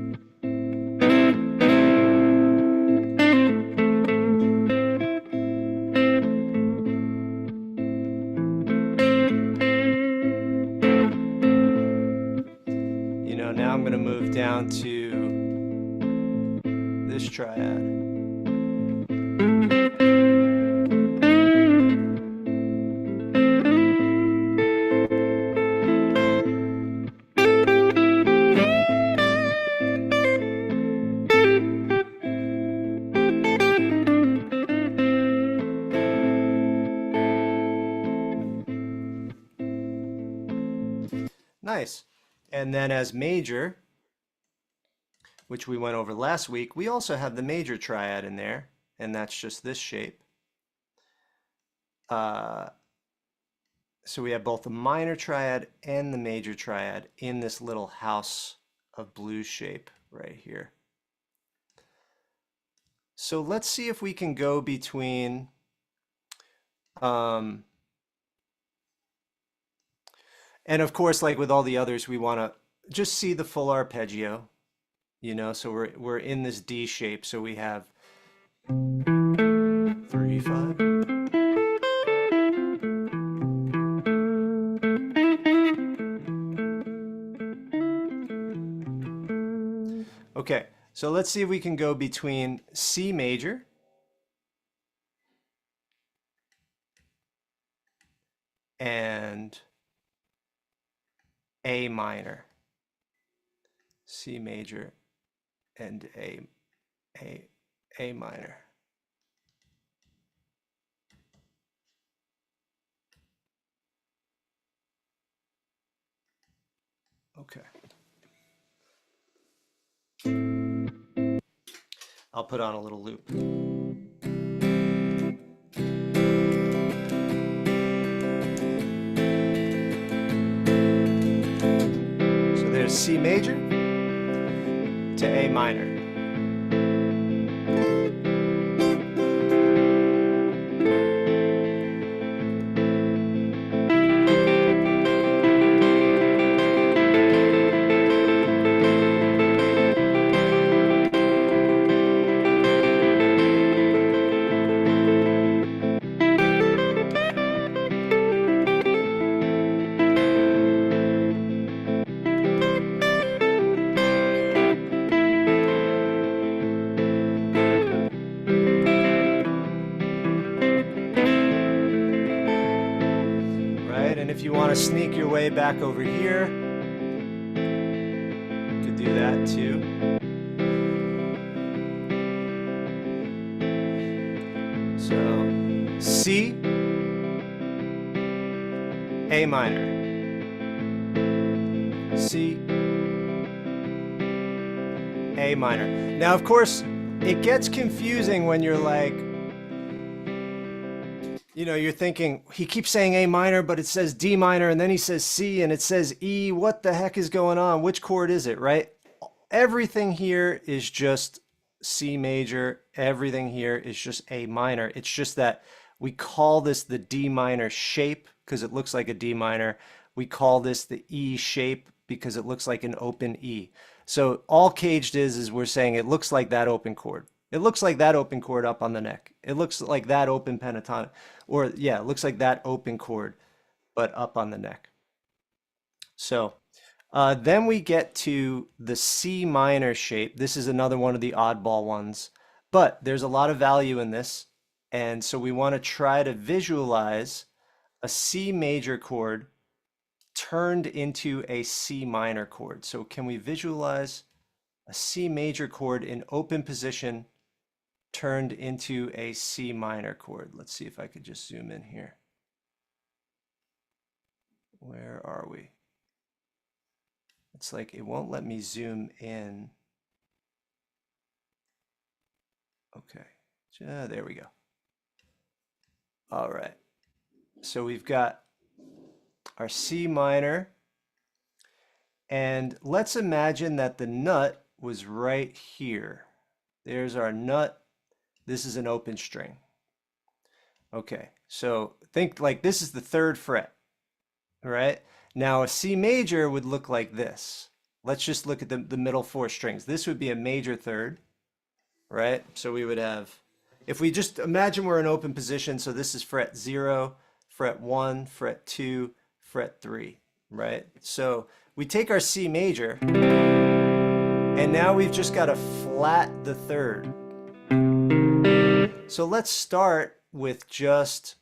Now I'm going to move down to this triad. Nice. And then as major, which we went over last week, we also have the major triad in there, and that's just this shape. So we have both the minor triad and the major triad in this little House of Blues shape right here. So let's see if we can go between and of course, like with all the others, we want to just see the full arpeggio, so we're in this D shape, so we have 3, 5. Okay, so let's see if we can go between C major and A minor. C major and A minor. Okay. I'll put on a little loop. So there's C major to A minor. to sneak your way back over here, you could do that too. So C, A minor, C, A minor. Now, of course, it gets confusing when you're like, you know, you're thinking, he keeps saying A minor, but it says D minor, and then he says C, and it says E. What the heck is going on? Which chord is it, right? Everything here is just C major. Everything here is just A minor. It's just that we call this the D minor shape because it looks like a D minor. We call this the E shape because it looks like an open E. So all caged is we're saying it looks like that open chord. It looks like that open chord up on the neck. It looks like that open pentatonic. Or yeah, it looks like that open chord, but up on the neck. So then we get to the C minor shape. This is another one of the oddball ones, but there's a lot of value in this. And so we want to try to visualize a C major chord turned into a C minor chord. So can we visualize a C major chord in open position turned into a C minor chord? Let's see if I could just zoom in here. Where are we? It's like it won't let me zoom in. Okay, there we go. All right, so we've got our C minor, and let's imagine that the nut was right here. There's our nut. This is an open string. Okay, so think like this is the 3rd fret, right? Now a C major would look like this. Let's just look at the middle 4 strings. This would be a major 3rd, right? So we would have, if we just imagine we're in open position, so this is fret 0, fret 1, fret 2, fret 3, right? So we take our C major, and now we've just got to flat the 3rd. So let's start with just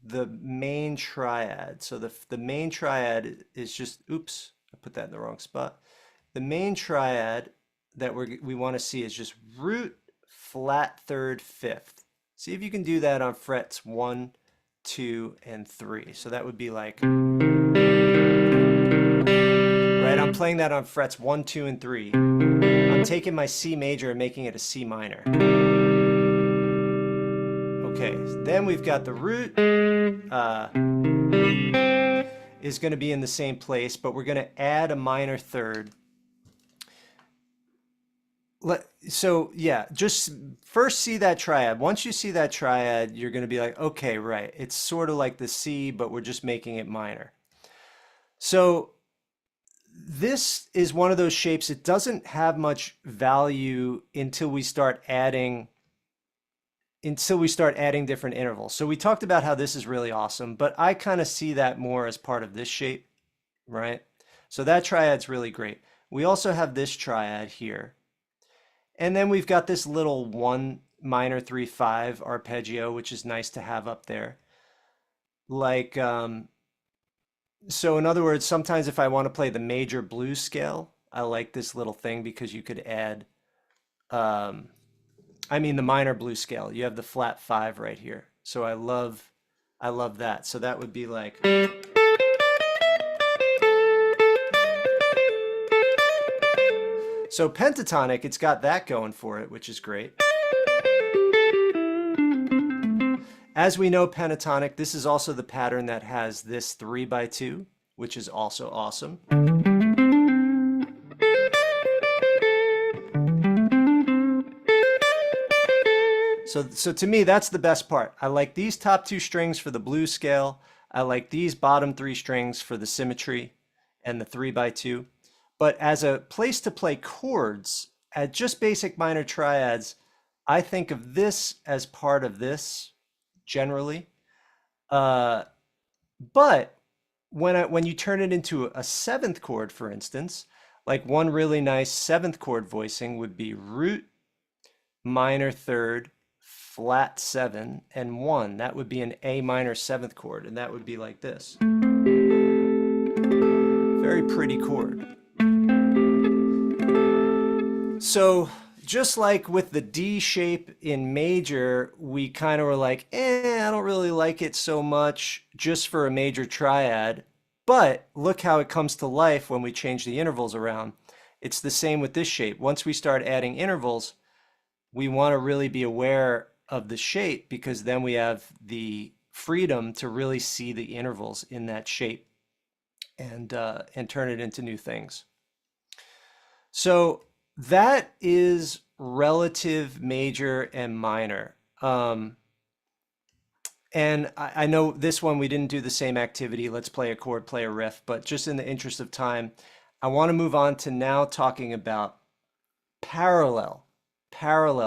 the main triad. So the main triad is just, oops, I put that in the wrong spot. The main triad that we want to see is just root, flat 3rd, 5th. See if you can do that on frets 1, 2, and 3. So that would be like, right? I'm playing that on frets 1, 2, and 3. I'm taking my C major and making it a C minor. Okay, then we've got the root is going to be in the same place, but we're going to add a minor 3rd. So yeah, just first see that triad. Once you see that triad, you're going to be like, okay, right. It's sort of like the C, but we're just making it minor. So this is one of those shapes. It doesn't have much value until we start adding different intervals. So we talked about how this is really awesome, but I kind of see that more as part of this shape, right? So that triad's really great. We also have this triad here. And then we've got this little 1 minor 3 5 arpeggio, which is nice to have up there. Like, so in other words, sometimes if I want to play the major blues scale, I like this little thing because you could add, the minor blues scale. You have the flat 5 right here. So I love that. So that would be like. So pentatonic, it's got that going for it, which is great. As we know, pentatonic, this is also the pattern that has this 3x2, which is also awesome. So to me, that's the best part. I like these top 2 strings for the blues scale. I like these bottom 3 strings for the symmetry and the 3x2. But as a place to play chords, at just basic minor triads, I think of this as part of this generally. But when you turn it into a 7th chord, for instance, like one really nice 7th chord voicing would be root, minor 3rd, flat 7 and 1. That would be an A minor 7th chord, and that would be like this. Very pretty chord. So just like with the D shape in major, we kind of were like, I don't really like it so much just for a major triad. But look how it comes to life when we change the intervals around. It's the same with this shape. Once we start adding intervals, we want to really be aware of the shape, because then we have the freedom to really see the intervals in that shape and turn it into new things. So that is relative major and minor. And I know this one we didn't do the same activity. Let's play a chord, play a riff. But just in the interest of time, I want to move on to now talking about parallel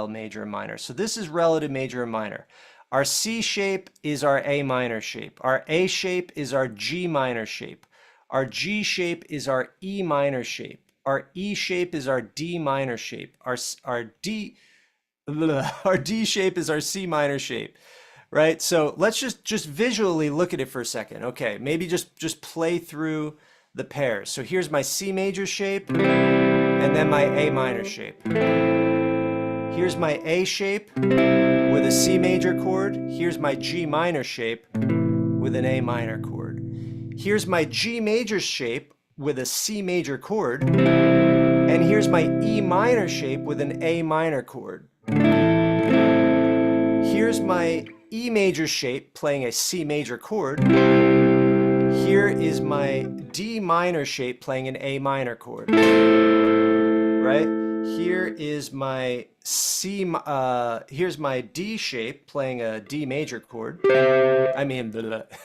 major and minor. So this is relative major and minor. Our C shape is our A minor shape. Our A shape is our G minor shape. Our G shape is our E minor shape. Our E shape is our D minor shape. Our D shape is our C minor shape, right? So let's just visually look at it for a second. Okay, maybe just play through the pairs. So here's my C major shape, and then my A minor shape. Here's my A shape with a C major chord. Here's my G minor shape with an A minor chord. Here's my G major shape with a C major chord. And here's my E minor shape with an A minor chord. Here's my E major shape playing a C major chord. Here is my D minor shape playing an A minor chord. Right? Here is my here's my D shape playing a D major chord.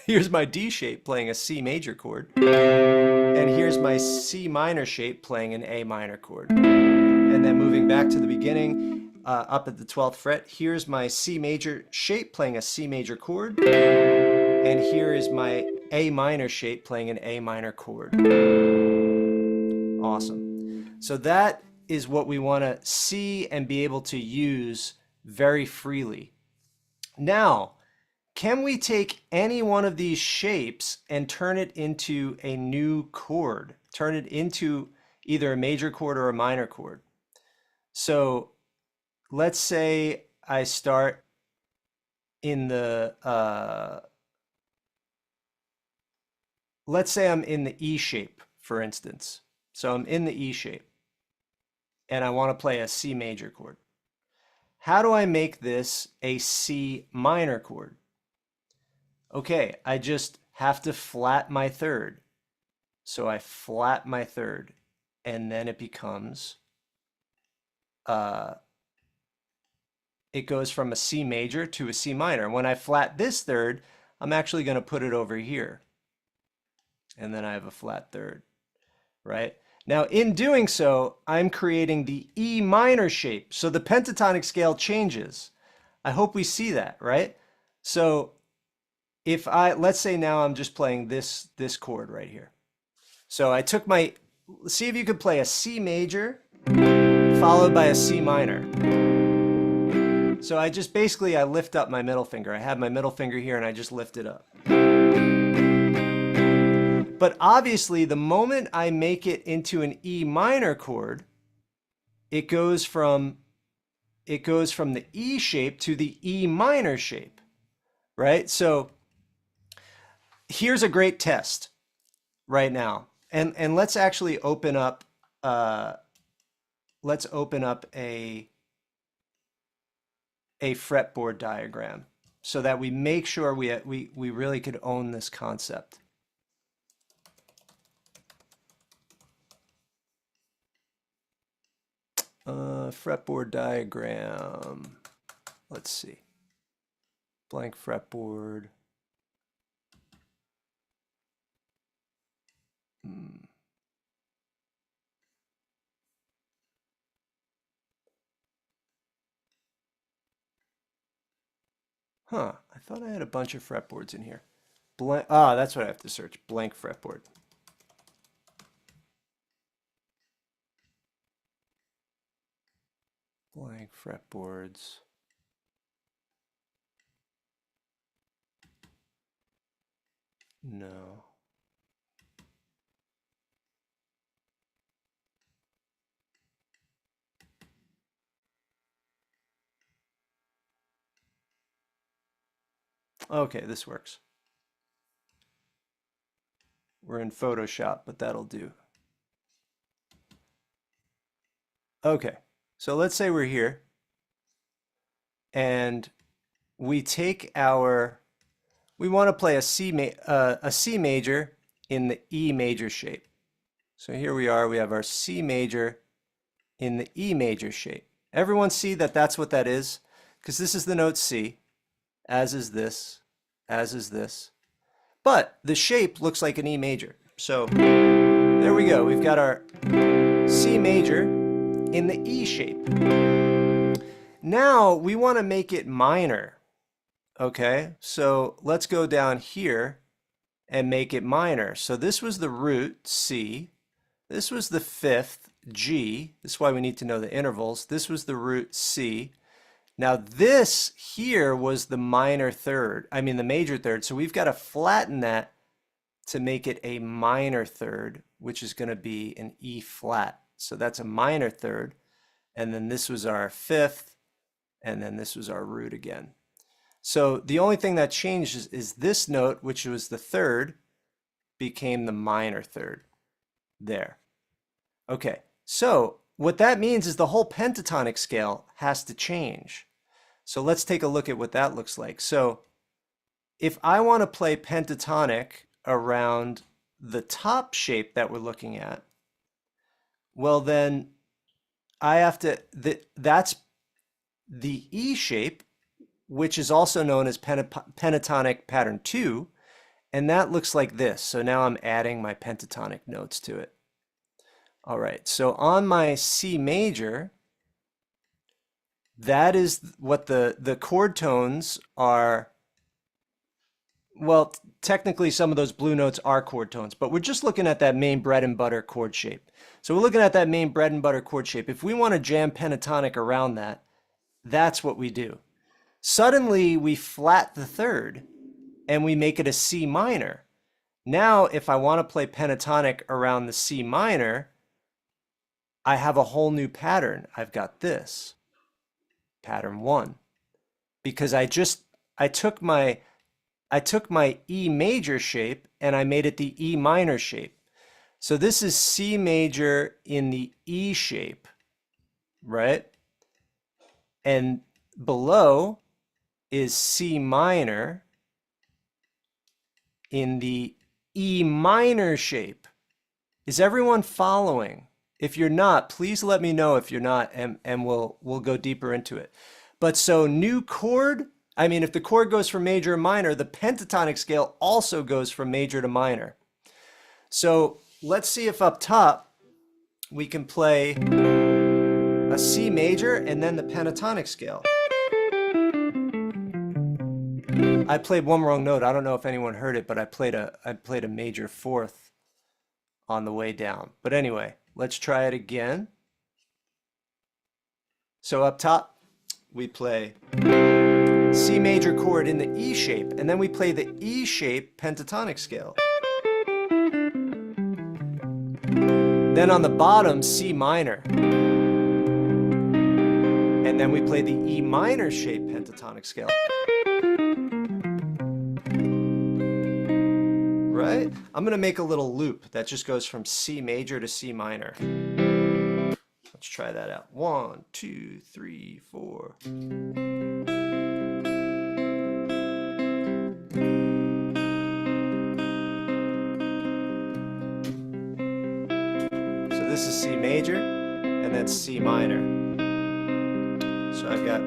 Here's my D shape playing a C major chord. And here's my C minor shape playing an A minor chord. And then moving back to the beginning, up at the 12th fret, here's my C major shape playing a C major chord. And here is my A minor shape playing an A minor chord. Awesome. So that is what we want to see and be able to use very freely. Now, can we take any one of these shapes and turn it into a new chord? Turn it into either a major chord or a minor chord. So let's say I start in the, let's say I'm in the E shape, for instance. So I'm in the E shape and I want to play a C major chord. How do I make this a C minor chord? Okay, I just have to flat my third. So I flat my third, and then it becomes, it goes from a C major to a C minor. When I flat this third, I'm actually going to put it over here. And then I have a flat third, right? Now, in doing so, I'm creating the E minor shape. So the pentatonic scale changes. I hope we see that, right? So if let's say now I'm just playing this chord right here. So I took see if you could play a C major followed by a C minor. So I lift up my middle finger. I have my middle finger here and I just lift it up. But obviously the moment I make it into an E minor chord, it goes from the E shape to the E minor shape, right? So here's a great test right now. And let's actually open up a fretboard diagram so that we make sure we really could own this concept. Fretboard diagram. Let's see. Blank fretboard. Huh, I thought I had a bunch of fretboards in here. That's what I have to search. Blank fretboard. Blank fretboards. No. Okay, this works. We're in Photoshop, but that'll do. Okay, so let's say we're here and we take we want to play a C major in the E major shape. So here we are, we have our C major in the E major shape. Everyone see that that's what that is? Because this is the note C, as is this, as is this. But the shape looks like an E major. So there we go. We've got our C major in the E shape. Now we want to make it minor. Okay, so let's go down here and make it minor. So this was the root C. This was the fifth G. This is why we need to know the intervals. This was the root C. Now this here was the minor third, the major third. So we've got to flatten that to make it a minor third, which is going to be an E flat. So that's a minor third. And then this was our fifth, and then this was our root again. So the only thing that changed is this note, which was the third, became the minor third there. Okay, so what that means is the whole pentatonic scale has to change. So let's take a look at what that looks like. So if I want to play pentatonic around the top shape that we're looking at, well then I have to, that's the E shape, which is also known as pentatonic pattern 2, and that looks like this. So now I'm adding my pentatonic notes to it. All right, so on my C major, that is what the chord tones are. Well, technically some of those blue notes are chord tones, but we're just looking at that main bread and butter chord shape. So we're looking at that main bread and butter chord shape. If we want to jam pentatonic around that, that's what we do. Suddenly we flat the third and we make it a C minor. Now, if I want to play pentatonic around the C minor, I have a whole new pattern. I've got this, pattern 1, because I took my E major shape and I made it the E minor shape. So this is C major in the E shape, right? And below is C minor in the E minor shape. Is everyone following? If you're not, please let me know if you're not, and we'll go deeper into it. But so new chord, if the chord goes from major to minor, the pentatonic scale also goes from major to minor. So let's see if up top we can play a C major and then the pentatonic scale. I played one wrong note. I don't know if anyone heard it, but I played a major fourth on the way down. But anyway, let's try it again. So up top, we play C major chord in the E shape, and then we play the E shape pentatonic scale. Then on the bottom, C minor. And then we play the E minor shape pentatonic scale. Right? I'm going to make a little loop that just goes from C major to C minor. Let's try that out. 1, 2, 3, 4. So this is C major, and that's C minor. So I've got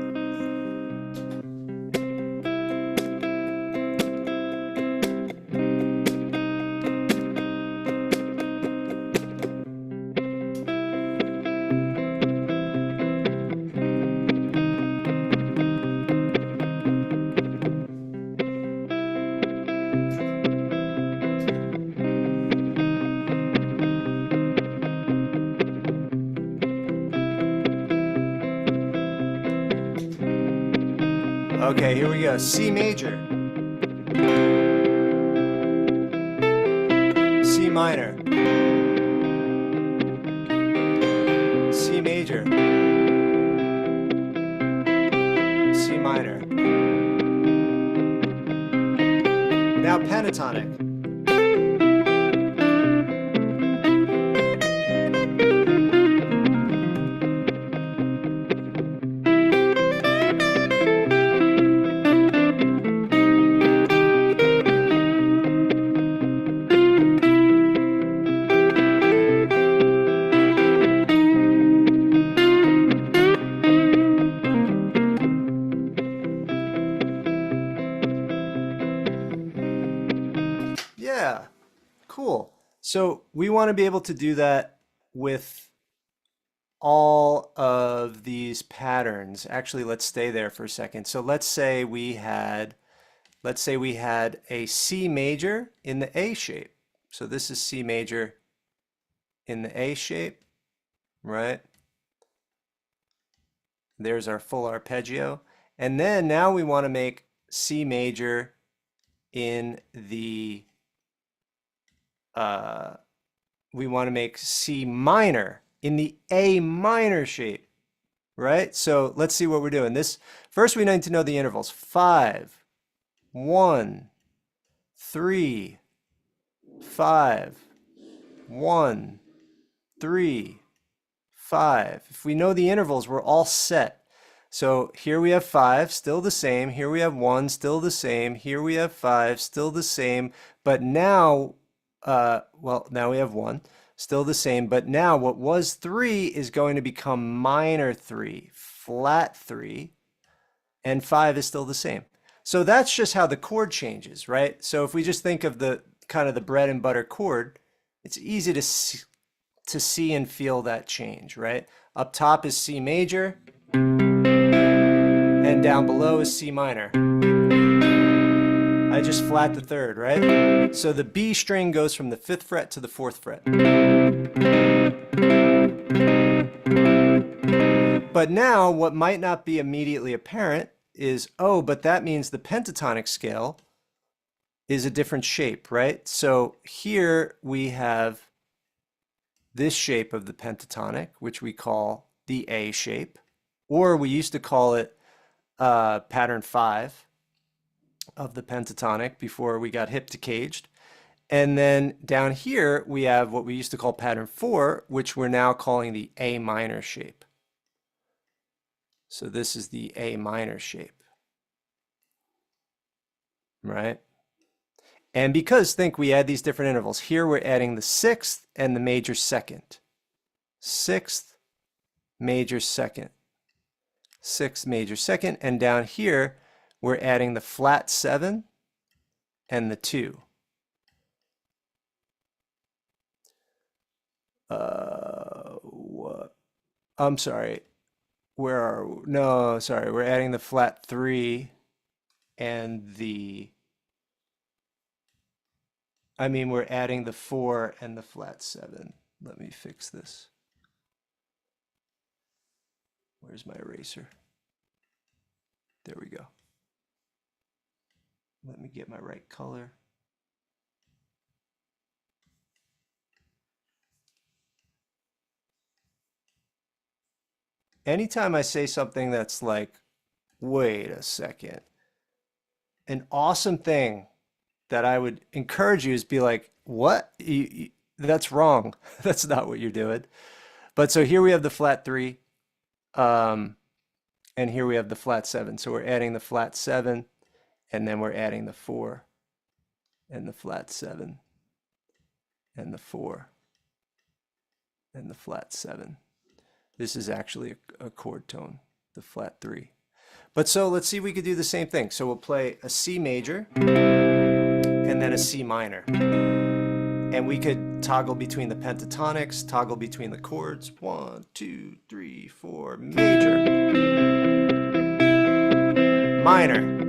okay, here we go. C major. minor, C major, C minor. Now pentatonic. Yeah, cool. So we want to be able to do that with all of these patterns. Actually, let's stay there for a second. So let's say we had a C major in the A shape. So this is C major in the A shape, right? There's our full arpeggio. And then now we want to make C major in the we want to make C minor in the A minor shape, right? So let's see what we're doing. This first we need to know the intervals. 5, 1, 3, 5, 1, 3, 5. If we know the intervals, we're all set. So here we have 5, still the same. Here we have 1, still the same. Here we have 5, still the same. But now, well, now we have 1, still the same. But now what was 3 is going to become minor 3, flat 3, and 5 is still the same. So that's just how the chord changes, right? So if we just think of the kind of the bread and butter chord, it's easy to see and feel that change, right? Up top is C major, and down below is C minor. I just flat the third, right? So the B string goes from the 5th fret to the 4th fret. But now what might not be immediately apparent is, oh, but that means the pentatonic scale is a different shape, right? So here we have this shape of the pentatonic, which we call the A shape, or we used to call it pattern 5 of the pentatonic before we got hip to CAGED. And then down here, we have what we used to call pattern 4, which we're now calling the A minor shape. So this is the A minor shape, right? And because, think, we add these different intervals. Here we're adding the 6th and the major 2nd. 6th, major 2nd. 6th, major 2nd. And down here, we're adding the flat 7 and the 2. What? I'm sorry. Where are we? No, sorry. We're adding the flat 3 and we're adding the 4 and the flat 7. Let me fix this. Where's my eraser? There we go. Let me get my right color. Anytime I say something that's like, wait a second, an awesome thing that I would encourage you is be like, what? That's wrong. That's not what you're doing. But so here we have the flat 3, and here we have the flat 7. So we're adding the flat 7, and then we're adding the 4, and the flat 7, and the 4, and the flat 7. This is actually a chord tone, the flat 3. But so let's see if we could do the same thing. So we'll play a C major and then a C minor. And we could toggle between the pentatonics, toggle between the chords. 1, 2, 3, 4, major, minor.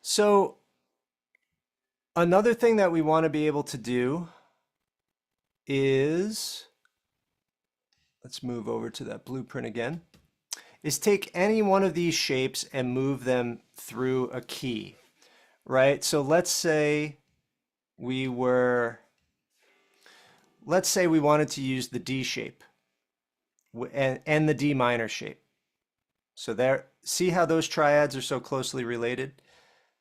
So another thing that we want to be able to do is, let's move over to that blueprint again, is take any one of these shapes and move them through a key, right? So let's say we wanted to use the D shape and the D minor shape. So there, see how those triads are so closely related?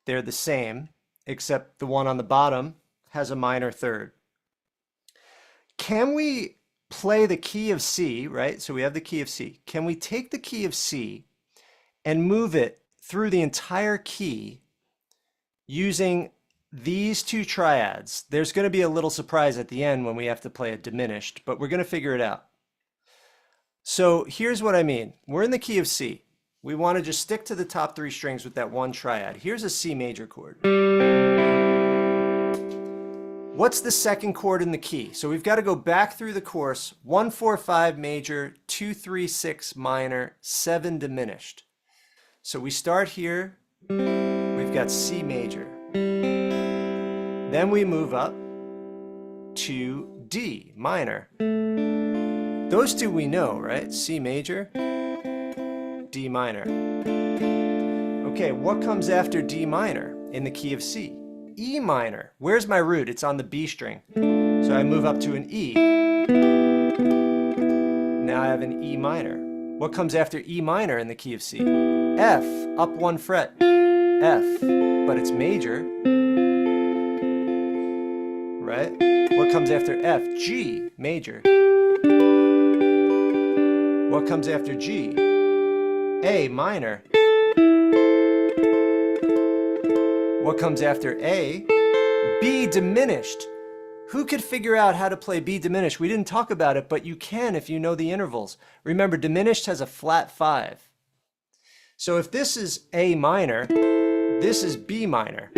They're the same, except the one on the bottom has a minor third. Can we play the key of C, right? So we have the key of C. Can we take the key of C and move it through the entire key using these two triads? There's going to be a little surprise at the end when we have to play a diminished, but we're going to figure it out. So here's what I mean. We're in the key of C. We want to just stick to the top 3 strings with that one triad. Here's a C major chord. What's the second chord in the key? So we've got to go back through the course. 1, 4, 5 major, 2, 3, 6 minor, 7 diminished. So we start here. We've got C major. Then we move up to D minor. Those two we know, right? C major, D minor. Okay, what comes after D minor in the key of C? E minor. Where's my root? It's on the B string. So I move up to an E. Now I have an E minor. What comes after E minor in the key of C? F, up 1 fret. F, but it's major. Right? What comes after F? G, major. What comes after G? A minor. What comes after A? B diminished. Who could figure out how to play B diminished? We didn't talk about it, but you can if you know the intervals. Remember, diminished has a flat 5. So if this is A minor, this is B minor.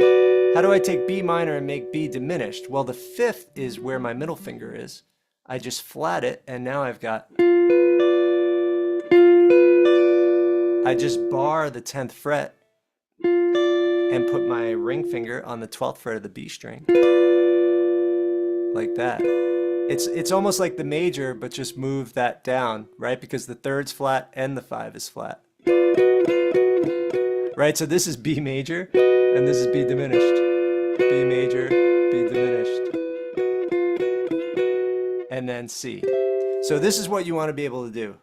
How do I take B minor and make B diminished? Well, the 5th is where my middle finger is. I just flat it, and now I've got... I just bar the 10th fret and put my ring finger on the 12th fret of the B string. Like that. It's almost like the major, but just move that down, right? Because the 3rd's flat and the 5 is flat. Right, so this is B major, and this is B diminished. B major, B diminished. And then C. So this is what you want to be able to do.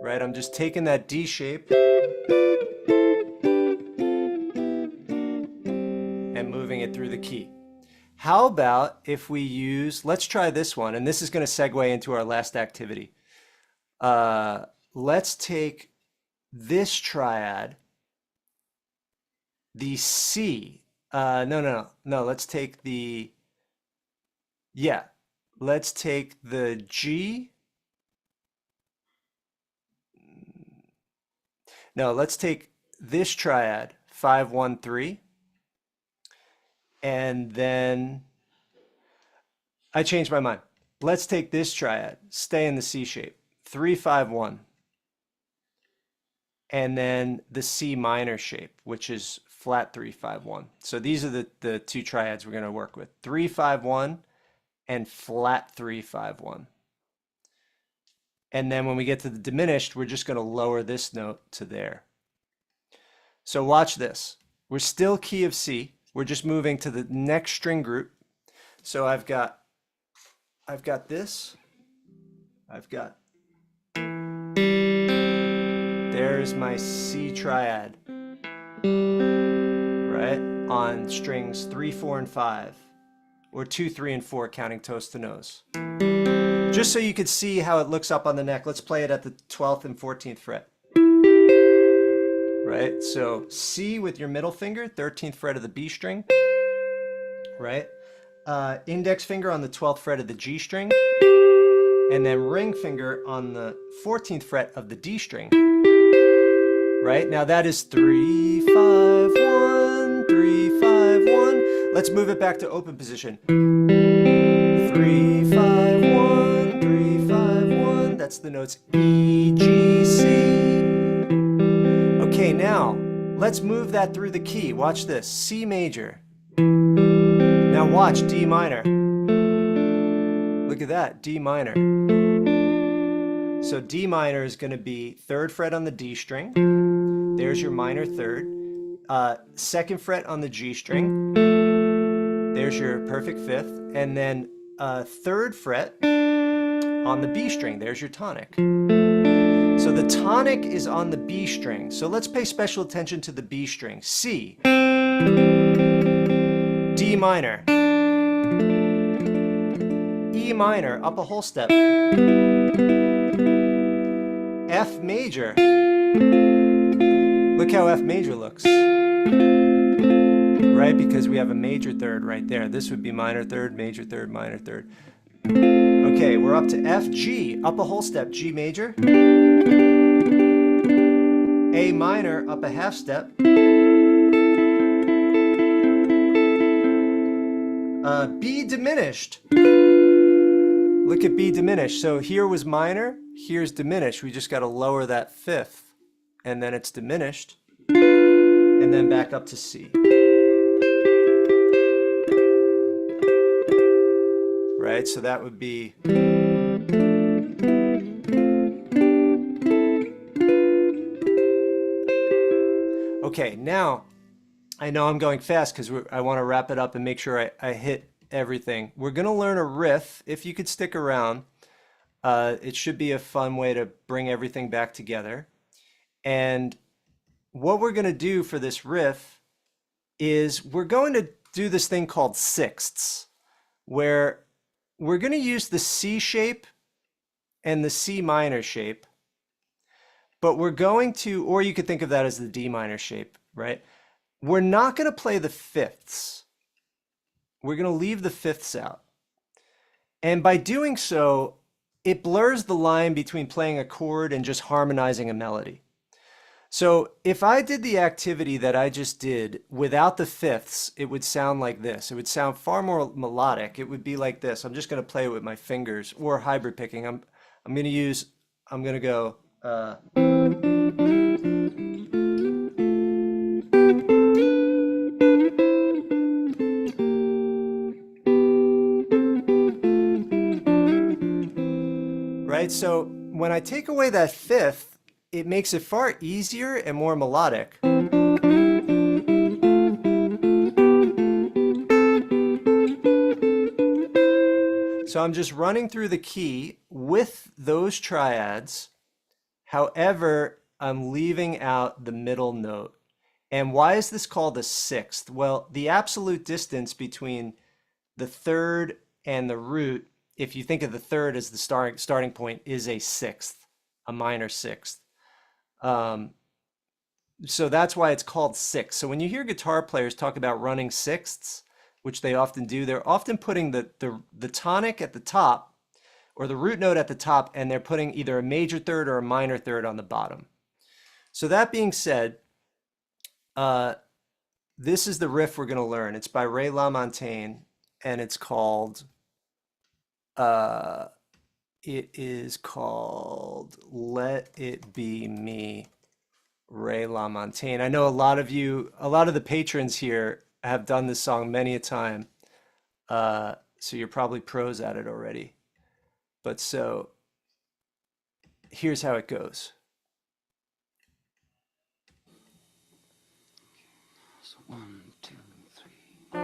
Right, I'm just taking that D shape and moving it through the key. How about if we use, let's try this one, and this is going to segue into our last activity. Let's take this triad, the C, no, let's take the, let's take the G, no, let's take this triad, 5, 1, 3, and then I changed my mind. Let's take this triad, stay in the C shape, 3, 5, 1, and then the C minor shape, which is flat 3, 5, 1. So these are the two triads we're going to work with, 3, 5, 1 and flat 3, 5, 1. And then when we get to the diminished, we're just going to lower this note to there. So watch this. We're still key of C. We're just moving to the next string group. So I've got this. There's my C triad, right? On strings 3, 4, and 5, or 2, 3, and 4, counting toes to nose. Just so you could see how it looks up on the neck, let's play it at the 12th and 14th fret. Right? So C with your middle finger, 13th fret of the B string, right? Index finger on the 12th fret of the G string, and then ring finger on the 14th fret of the D string. Right? Now that is 3, 5, 1, 3, 5, 1. Let's move it back to open position. 3, 5, 1, 3, 5, 1. That's the notes E, G, Let's move that through the key. Watch this. C major. Now watch D minor. Look at that, D minor. So D minor is going to be 3rd fret on the D string. There's your minor 3rd. 2nd fret on the G string. There's your perfect 5th. And then 3rd fret on the B string. There's your tonic. So the tonic is on the B string. So let's pay special attention to the B string. C, D minor, E minor, up a whole step, F major. Look how F major looks, right? Because we have a major 3rd right there. This would be minor 3rd, major 3rd, minor 3rd. Okay, we're up to F, G, up a whole step, G major. A minor, up a half step. B diminished. Look at B diminished. So here was minor, here's diminished. We just got to lower that 5th, and then it's diminished, and then back up to C. Right, so that would be okay. Now I know I'm going fast because I want to wrap it up and make sure I hit everything. We're going to learn a riff. If you could stick around, it should be a fun way to bring everything back together. And what we're going to do for this riff is we're going to do this thing called sixths, where we're going to use the C shape and the C minor shape, but we're going to, or you could think of that as the D minor shape, right? We're not going to play the fifths. We're going to leave the fifths out. And by doing so, it blurs the line between playing a chord and just harmonizing a melody. So if I did the activity that I just did without the fifths, it would sound like this. It would sound far more melodic. It would be like this. I'm just going to play it with my fingers, or hybrid picking. I'm going to go. Right? So when I take away that fifth, it makes it far easier and more melodic. So I'm just running through the key with those triads. However, I'm leaving out the middle note. And why is this called a sixth? Well, the absolute distance between the third and the root, if you think of the third as the starting point, is a sixth, a minor sixth. So that's why it's called sixth. So when you hear guitar players talk about running sixths, which they often do, they're often putting the tonic at the top or the root note at the top, and they're putting either a major third or a minor third on the bottom. So that being said, this is the riff we're going to learn. It's by Ray LaMontagne, and it's called, Let It Be Me, Ray LaMontagne. I know a lot of the patrons here have done this song many a time, so you're probably pros at it already. But so here's how it goes. So 1, 2, 3.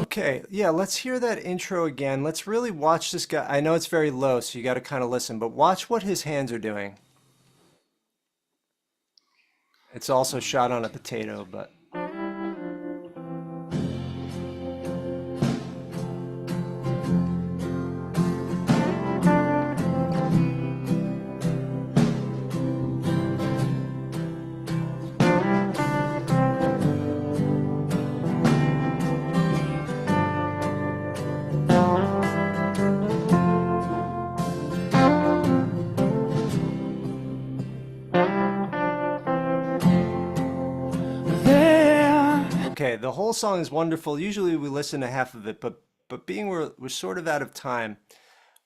Okay, yeah, let's hear that intro again. Let's really watch this guy. I know it's very low, so you got to kind of listen, but watch what his hands are doing. It's also shot on a potato, but... Okay, the whole song is wonderful. Usually we listen to half of it, but being we're sort of out of time,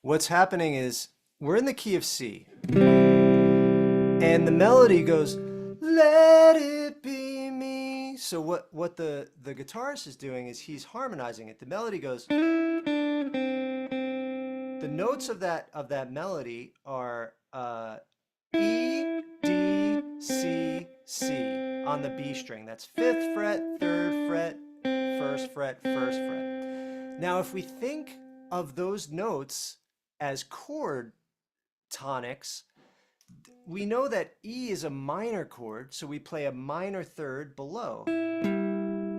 what's happening is we're in the key of C, and the melody goes, "Let it be me." So what the guitarist is doing is he's harmonizing it. The melody goes. The notes of that melody are E, D, C, C on the B string. That's 5th fret, 3rd fret, 1st fret, 1st fret. Now, if we think of those notes as chord tonics, we know that E is a minor chord, so we play a minor 3rd below.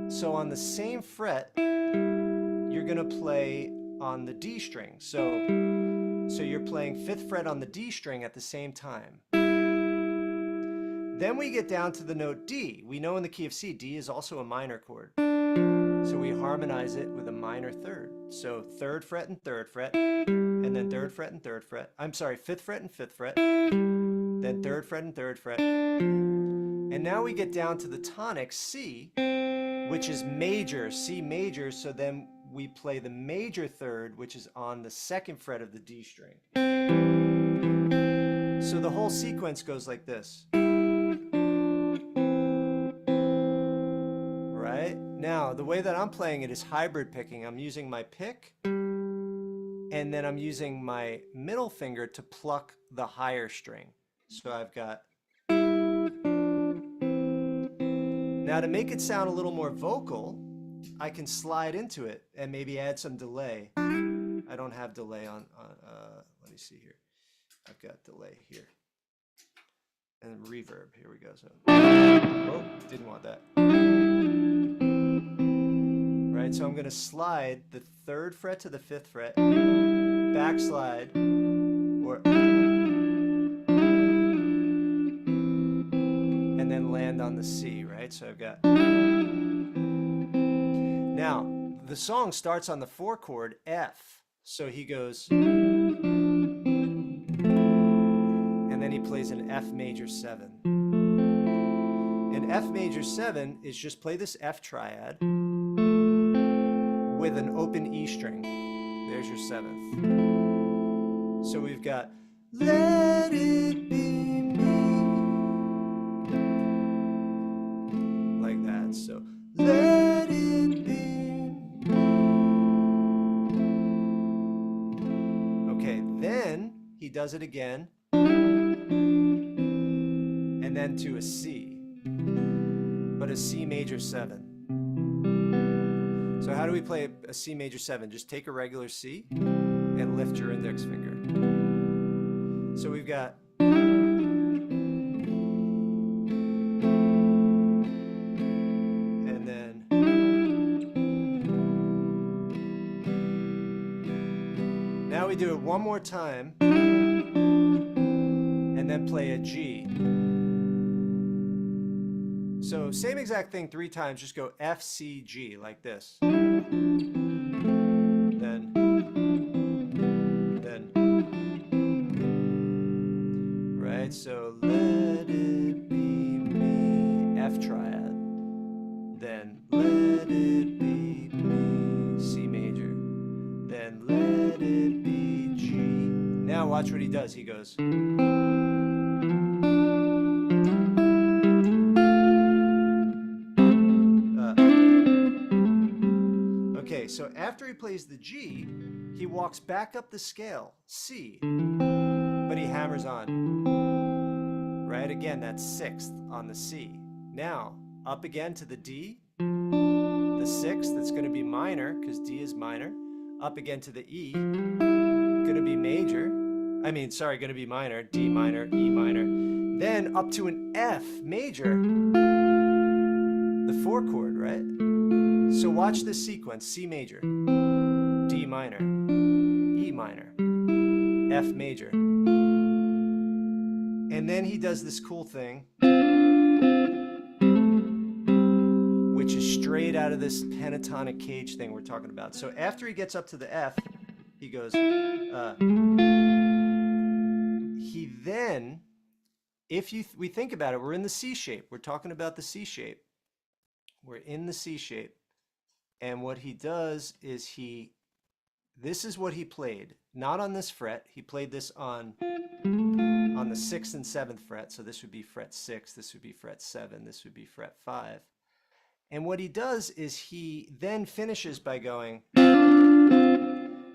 So on the same fret, you're going to play on the D string. So you're playing 5th fret on the D string at the same time. Then we get down to the note D. We know in the key of C, D is also a minor chord. So we harmonize it with a minor 3rd. So 3rd fret and 3rd fret, and then 3rd fret and 3rd fret. I'm sorry, 5th fret and 5th fret, then 3rd fret and 3rd fret. And now we get down to the tonic C, which is major, C major, so then we play the major 3rd, which is on the 2nd fret of the D string. So the whole sequence goes like this. Right? Now, the way that I'm playing it is hybrid picking. I'm using my pick, and then I'm using my middle finger to pluck the higher string. So I've got... Now, to make it sound a little more vocal, I can slide into it and maybe add some delay. I don't have delay on let me see here. I've got delay here. And reverb, here we go. So, oh, didn't want that. Right, so I'm gonna slide the 3rd fret to the 5th fret, backslide, or, and then land on the C, right? So I've got, now, the song starts on the 4 chord, F. So he goes, and then he plays an F major 7. And F major 7 is just play this F triad with an open E string. There's your 7th. So we've got, let it be me. Like that. So, let it be. Okay, then he does it again, and then to a C, but a C major 7. So how do we play a C major 7? Just take a regular C and lift your index finger. So we've got, and then, now we do it one more time, and then play a G. So same exact thing 3 times, just go F, C, G, like this. Then, right? So let it be me, F triad. Then let it be me, C major. Then let it be G. Now watch what he does. He goes. Okay, so after he plays the G, he walks back up the scale, C, but he hammers on. Right? Again, that's 6th on the C. Now, up again to the D, the 6th, that's going to be minor, because D is minor. Up again to the E, going to be major. Going to be minor, D minor, E minor. Then up to an F major, the 4 chord, right? So watch this sequence, C major, D minor, E minor, F major. And then he does this cool thing, which is straight out of this pentatonic cage thing we're talking about. So after he gets up to the F, he goes, he then, if we think about it, we're in the C shape. We're talking about the C shape. We're in the C shape. And what he does is this is what he played, not on this fret. He played this on the 6th and 7th fret. So this would be fret 6, this would be fret 7, this would be fret 5. And what he does is he then finishes by going,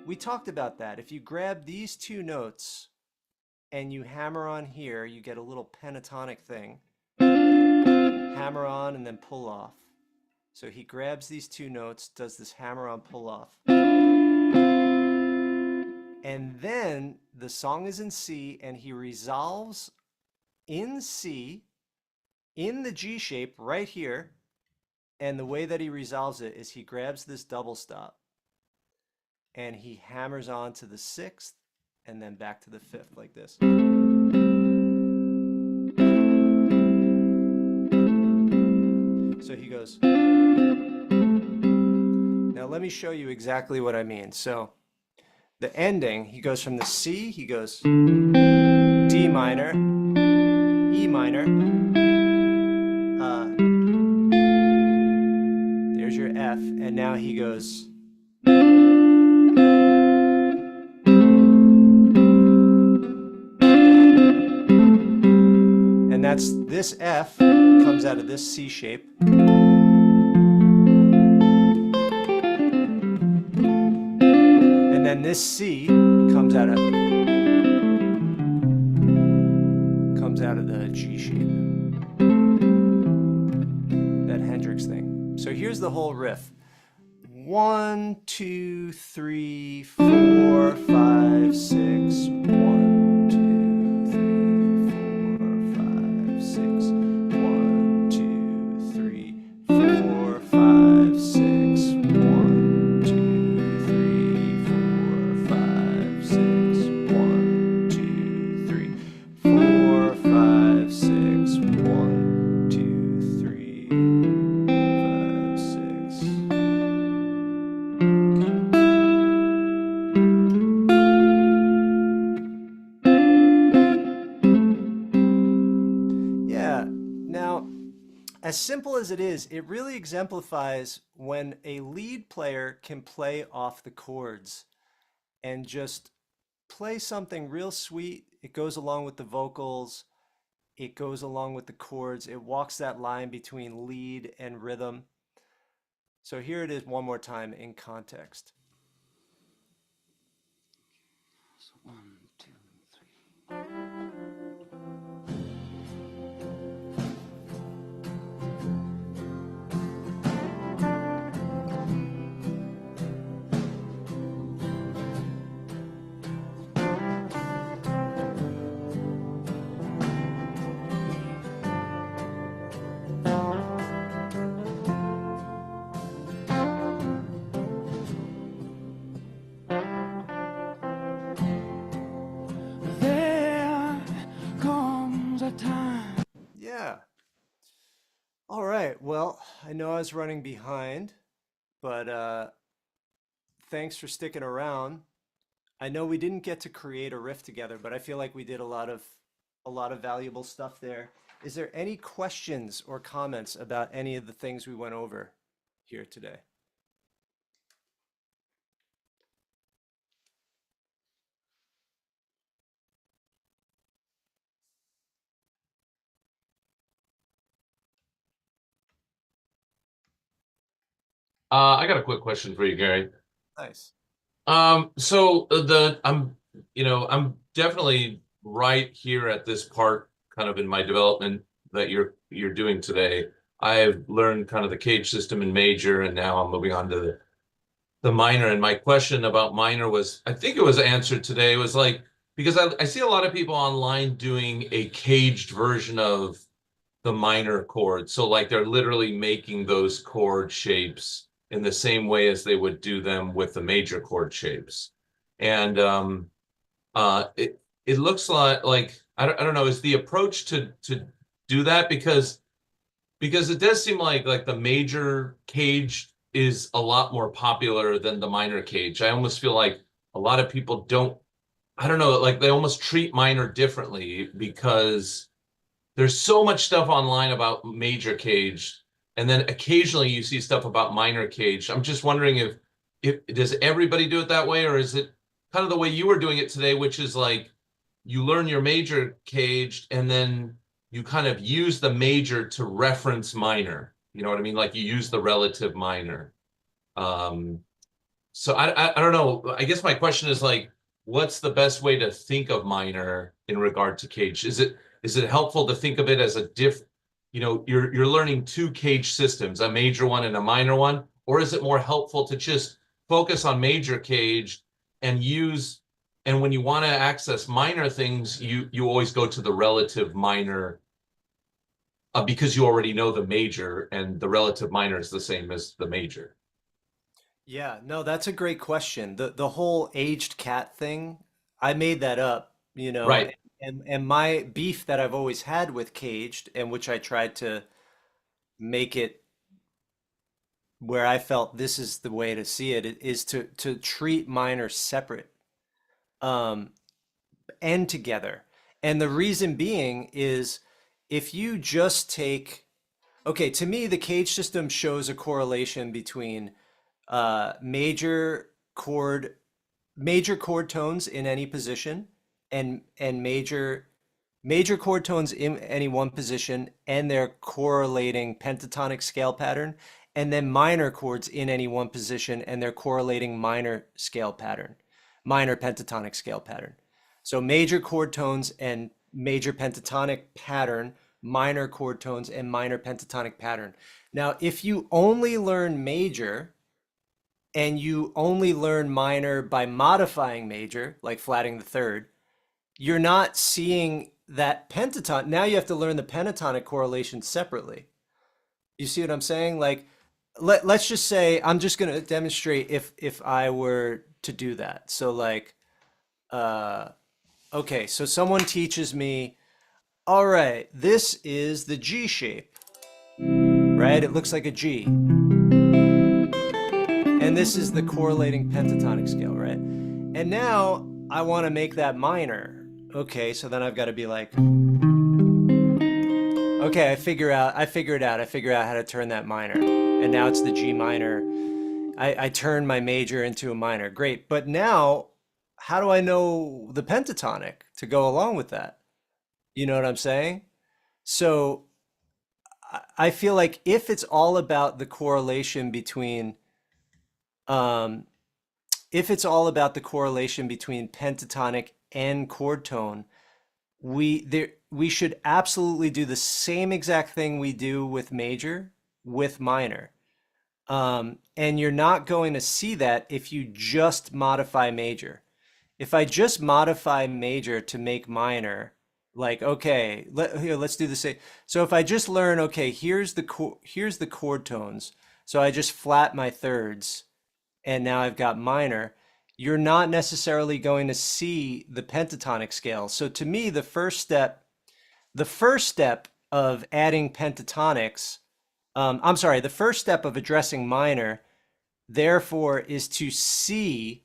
we talked about that. If you grab these two notes and you hammer on here, you get a little pentatonic thing. Hammer on and then pull off. So he grabs these two notes, does this hammer on pull off. And then the song is in C and he resolves in C, in the G shape right here. And the way that he resolves it is he grabs this double stop and he hammers on to the 6th and then back to the 5th like this. So he goes. Now let me show you exactly what I mean. So the ending, he goes from the C, he goes D minor, E minor, there's your F, and now he goes and that's this F comes out of this C shape. And then this C comes out of the G shape. That Hendrix thing. So here's the whole riff. 1, 2, 3, 4, 5, 6. 1, 2, 3, 4, 5, 6. 1, 2, 3, 4, 5, 6. 1, 2, 3, 4, 5, 6. 1, 2, 3, 4, 5, 6. 1, 2, 3, 5, 6. Yeah, now, as simple as it is, it really exemplifies when a lead player can play off the chords and just play something real sweet. It goes along with the vocals, it goes along with the chords, it walks that line between lead and rhythm. So here it is one more time in context. So 1, 2, 3. There comes a time. Yeah. All right. Well, I know I was running behind, but thanks for sticking around. I know we didn't get to create a riff together, but I feel like we did a lot of valuable stuff there. Is there any questions or comments about any of the things we went over here today? I got a quick question for you, Gary. Nice. I'm definitely right here at this part, kind of in my development that you're doing today. I've learned kind of the CAGED system in major, and now I'm moving on to the minor. And my question about minor was, I think it was answered today. It was like, because I see a lot of people online doing a caged version of the minor chord. So like they're literally making those chord shapes in the same way as they would do them with the major chord shapes. And it looks like I don't know, is the approach to do that because it does seem like the major cage is a lot more popular than the minor cage. I almost feel like a lot of people don't, I don't know, like they almost treat minor differently because there's so much stuff online about major cage And then occasionally you see stuff about minor caged. I'm just wondering if does everybody do it that way, or is it kind of the way you were doing it today, which is like you learn your major caged and then you kind of use the major to reference minor. You know what I mean? Like you use the relative minor. So I don't know. I guess my question is like, what's the best way to think of minor in regard to cage? Is it helpful to think of it as a you're learning two cage systems, a major one and a minor one, or is it more helpful to just focus on major cage and when you want to access minor things, you always go to the relative minor because you already know the major and the relative minor is the same as the major. Yeah, no, that's a great question. The whole aged cat thing, I made that up, Right. and my beef that I've always had with caged, and which I tried to make it where I felt this is the way to see it, is to treat minor separate, um, and together. And the reason being is if you just take, okay, to me, the cage system shows a correlation between major chord tones in any position and major chord tones in any one position and their correlating pentatonic scale pattern, and then minor chords in any one position and their correlating minor scale pattern, minor pentatonic scale pattern. So major chord tones and major pentatonic pattern, minor chord tones and minor pentatonic pattern. Now, if you only learn major and you only learn minor by modifying major, like flatting the third, you're not seeing that pentatonic. Now you have to learn the pentatonic correlation separately. You see what I'm saying? Like, let's just say I'm just going to demonstrate if I were to do that. So like, okay, so someone teaches me, all right, this is the G shape, right? It looks like a G. And this is the correlating pentatonic scale, right? And now I want to make that minor. Okay, so then I've got to be like, okay, I figure it out. I figure out how to turn that minor. And now it's the G minor. I turn my major into a minor. Great. But now, how do I know the pentatonic to go along with that? You know what I'm saying? So I feel like if it's all about the correlation between um, if it's all about the correlation between pentatonic and chord tone, we should absolutely do the same exact thing we do with major with minor. And you're not going to see that if you just modify major. If I just modify major to make minor, like, okay, let's do the same. So if I just learn, okay, here's the chord tones. So I just flat my thirds and now I've got minor. You're not necessarily going to see the pentatonic scale. So to me, the first step of adding pentatonics, the first step of addressing minor, therefore, is to see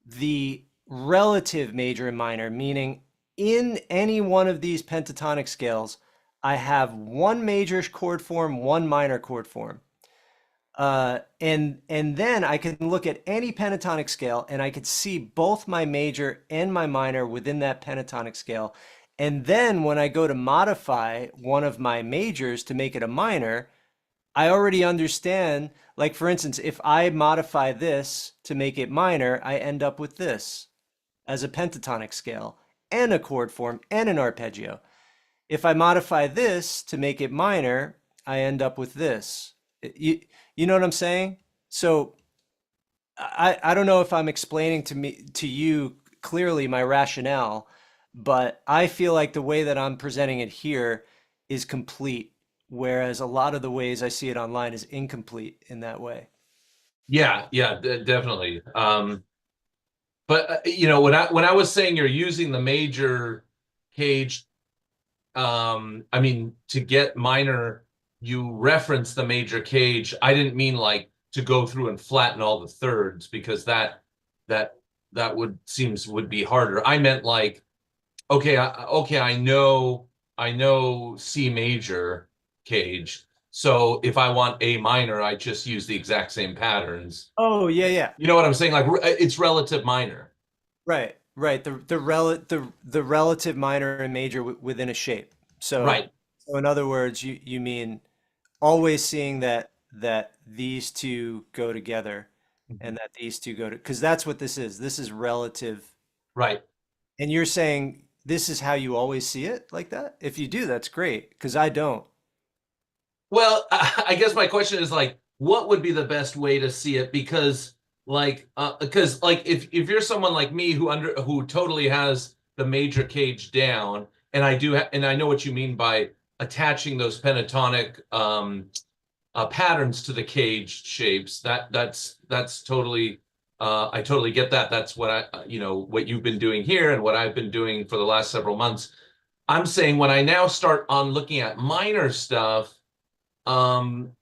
the relative major and minor, meaning in any one of these pentatonic scales, I have one major chord form, one minor chord form. And then I can look at any pentatonic scale and I could see both my major and my minor within that pentatonic scale. And then when I go to modify one of my majors to make it a minor, I already understand, like for instance, if I modify this to make it minor, I end up with this as a pentatonic scale and a chord form and an arpeggio. If I modify this to make it minor, I end up with this. You know what I'm saying? So I don't know if I'm explaining to you clearly my rationale, but I feel like the way that I'm presenting it here is complete, whereas a lot of the ways I see it online is incomplete in that way. Yeah, yeah, definitely. But when I was saying you're using the major cage, I mean to get minor, you reference the major cage. I didn't mean like to go through and flatten all the thirds because that would be harder. I meant like, okay, I know C major cage. So if I want A minor, I just use the exact same patterns. Oh, yeah, yeah. You know what I'm saying? Like it's relative minor. Right, right. The relative minor and major within a shape. So, Right. so in other words, you mean always seeing that these two go together Mhm. and that these two go to, because that's what this is. This is relative. Right. And you're saying this is how you always see it like that? If you do, that's great, because I don't. Well, I guess my question is like, what would be the best way to see it? Because like if you're someone like me who totally has the major cage down, and and I know what you mean by attaching those pentatonic patterns to the cage shapes. That's totally I totally get that. That's what what you've been doing here and what I've been doing for the last several months. I'm saying when I now start on looking at minor stuff, um,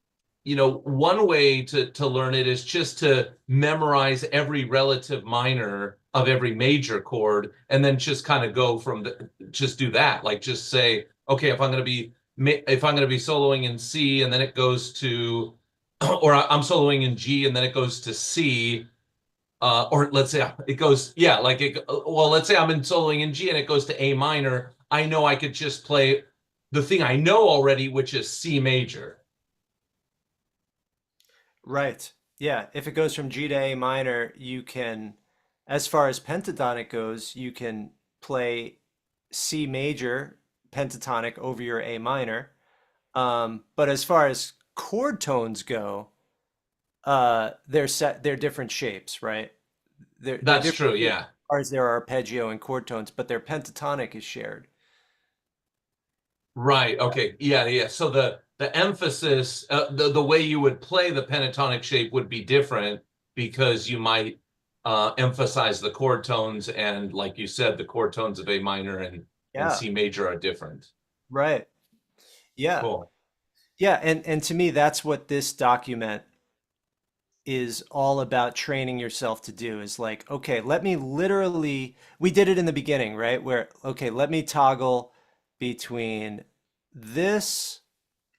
one way to learn it is just to memorize every relative minor of every major chord, and then just kind of go from just do that. Like just say, okay, if I'm going to be soloing in C, and then it goes to, or I'm soloing in G, and then it goes to C. Or let's say it goes, yeah, well, let's say I'm in soloing in G and it goes to A minor. I know I could just play the thing I know already, which is C major. Right. Yeah. If it goes from G to A minor, you can, as far as pentatonic goes, you can play C major pentatonic over your A minor. But as far as chord tones go, they're different shapes, right? They're That's different true, shapes yeah. as far as their arpeggio and chord tones, but their pentatonic is shared. Right. Okay. Yeah. Yeah. So the emphasis, the way you would play the pentatonic shape would be different because you might emphasize the chord tones, and like you said, the chord tones of A minor and Yeah. C major are different. Right. Yeah. Cool. Yeah. And to me, that's what this document is all about training yourself to do is like, okay, let me literally, we did it in the beginning, right? Where, okay, let me toggle between this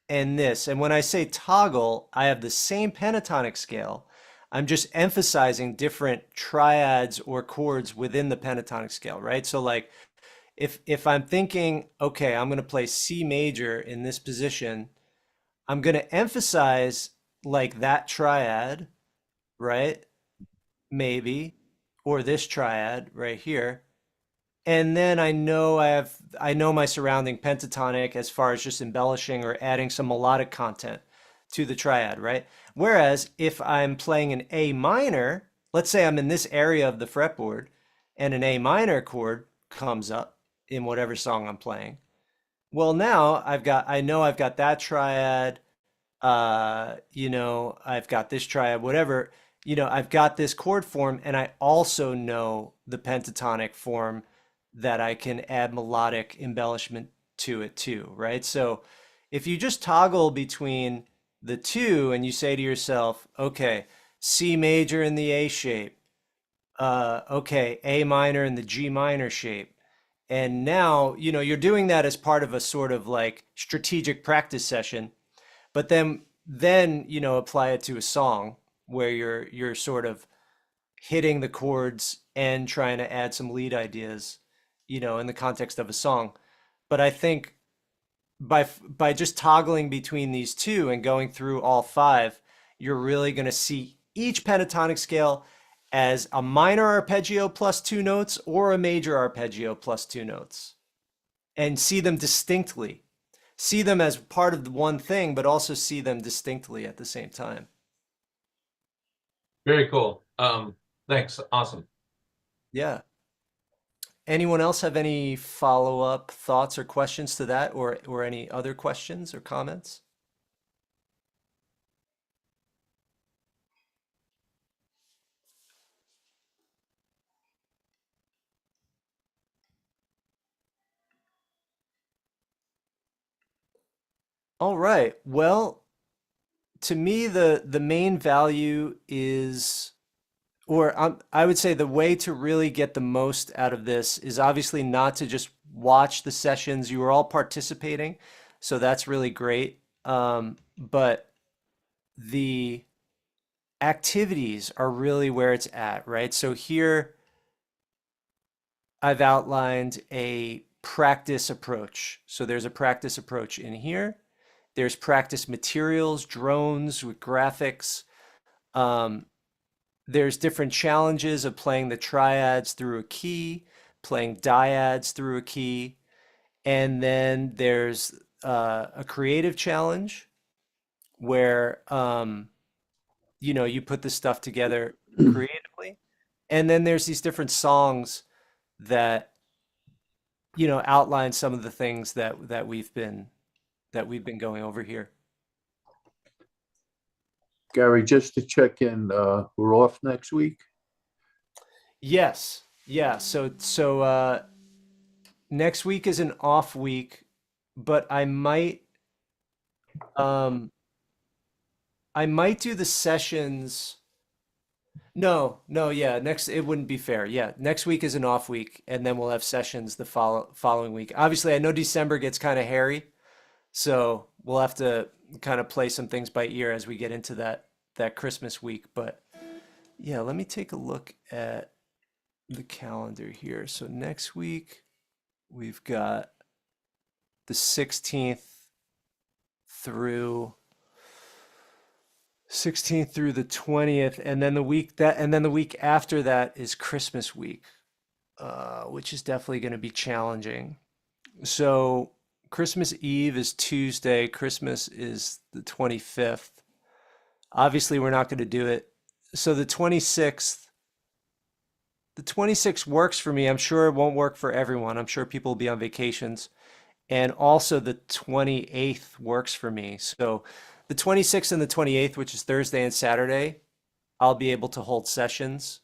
and this. And when I say toggle, I have the same pentatonic scale. I'm just emphasizing different triads or chords within the pentatonic scale, right? So like if I'm thinking, okay, I'm going to play C major in this position, I'm going to emphasize like that triad, right? Maybe, or this triad right here. And then I know my surrounding pentatonic as far as just embellishing or adding some melodic content to the triad, right? Whereas if I'm playing an A minor, let's say I'm in this area of the fretboard and an A minor chord comes up in whatever song I'm playing. Well, now I know I've got that triad, I've got this triad, whatever, I've got this chord form, and I also know the pentatonic form that I can add melodic embellishment to it too, right? So if you just toggle between the two and you say to yourself, okay, C major in the A shape, okay, A minor in the G minor shape. And now, you're doing that as part of a sort of like strategic practice session, but then apply it to a song where you're sort of hitting the chords and trying to add some lead ideas, in the context of a song. But I think by just toggling between these two and going through all five, you're really going to see each pentatonic scale as a minor arpeggio plus two notes or a major arpeggio plus two notes, and see them distinctly. See them as part of the one thing, but also see them distinctly at the same time. Very cool. Thanks. Awesome. Yeah. Anyone else have any follow-up thoughts or questions to that, or any other questions or comments? All right. Well, to me, the main value is, I would say the way to really get the most out of this is obviously not to just watch the sessions. You are all participating, so that's really great. But the activities are really where it's at, right? So here I've outlined a practice approach. So there's a practice approach in here. There's practice materials, drones with graphics. Um, there's different challenges of playing the triads through a key, playing dyads through a key. And then there's a creative challenge where you put this stuff together creatively. And then there's these different songs that outline some of the things that we've been going over here. Gary, just to check in, we're off next week. Yes. Yeah. So next week is an off week, but um I might do the sessions. No, no, yeah, next it wouldn't be fair. Yeah, next week is an off week, and then we'll have sessions the following week. Obviously, I know December gets kind of hairy, so we'll have to kind of play some things by ear as we get into that Christmas week. But yeah, let me take a look at the calendar here. So next week we've got the 16th through 16th through the 20th, and then the week after that is Christmas week, which is definitely going to be challenging. So Christmas Eve is Tuesday, Christmas is the 25th. Obviously, we're not going to do it. So the 26th works for me. I'm sure it won't work for everyone. I'm sure people will be on vacations. And also the 28th works for me. So the 26th and the 28th, which is Thursday and Saturday, I'll be able to hold sessions.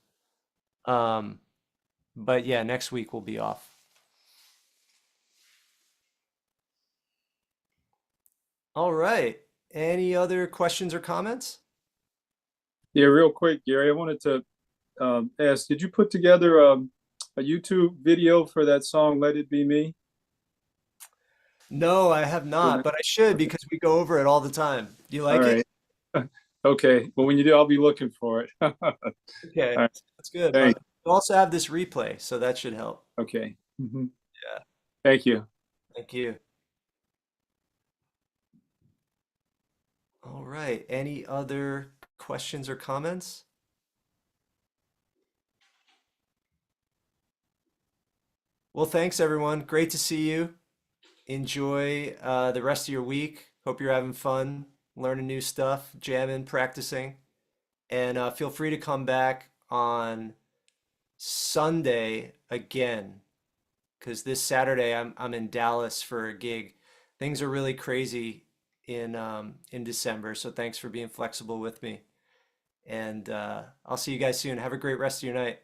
Um, but yeah, next week we'll be off. All right. Any other questions or comments? Yeah, real quick, Gary, I wanted to ask, did you put together a YouTube video for that song, Let It Be Me? No, I have not, but I should Okay. because we go over it all the time. Do you All like it? right. Okay. Well, when you do, I'll be looking for it. All Okay, right. that's good. But Thanks. we also have this replay, so that should help. Okay. Mhm. Yeah, Thank you. thank you. All right. Any other questions or comments? Well, thanks everyone. Great to see you. Enjoy the rest of your week. Hope you're having fun, learning new stuff, jamming, practicing. And feel free to come back on Sunday again, because this Saturday I'm in Dallas for a gig. Things are really crazy in December, so thanks for being flexible with me. And I'll see you guys soon. Have a great rest of your night.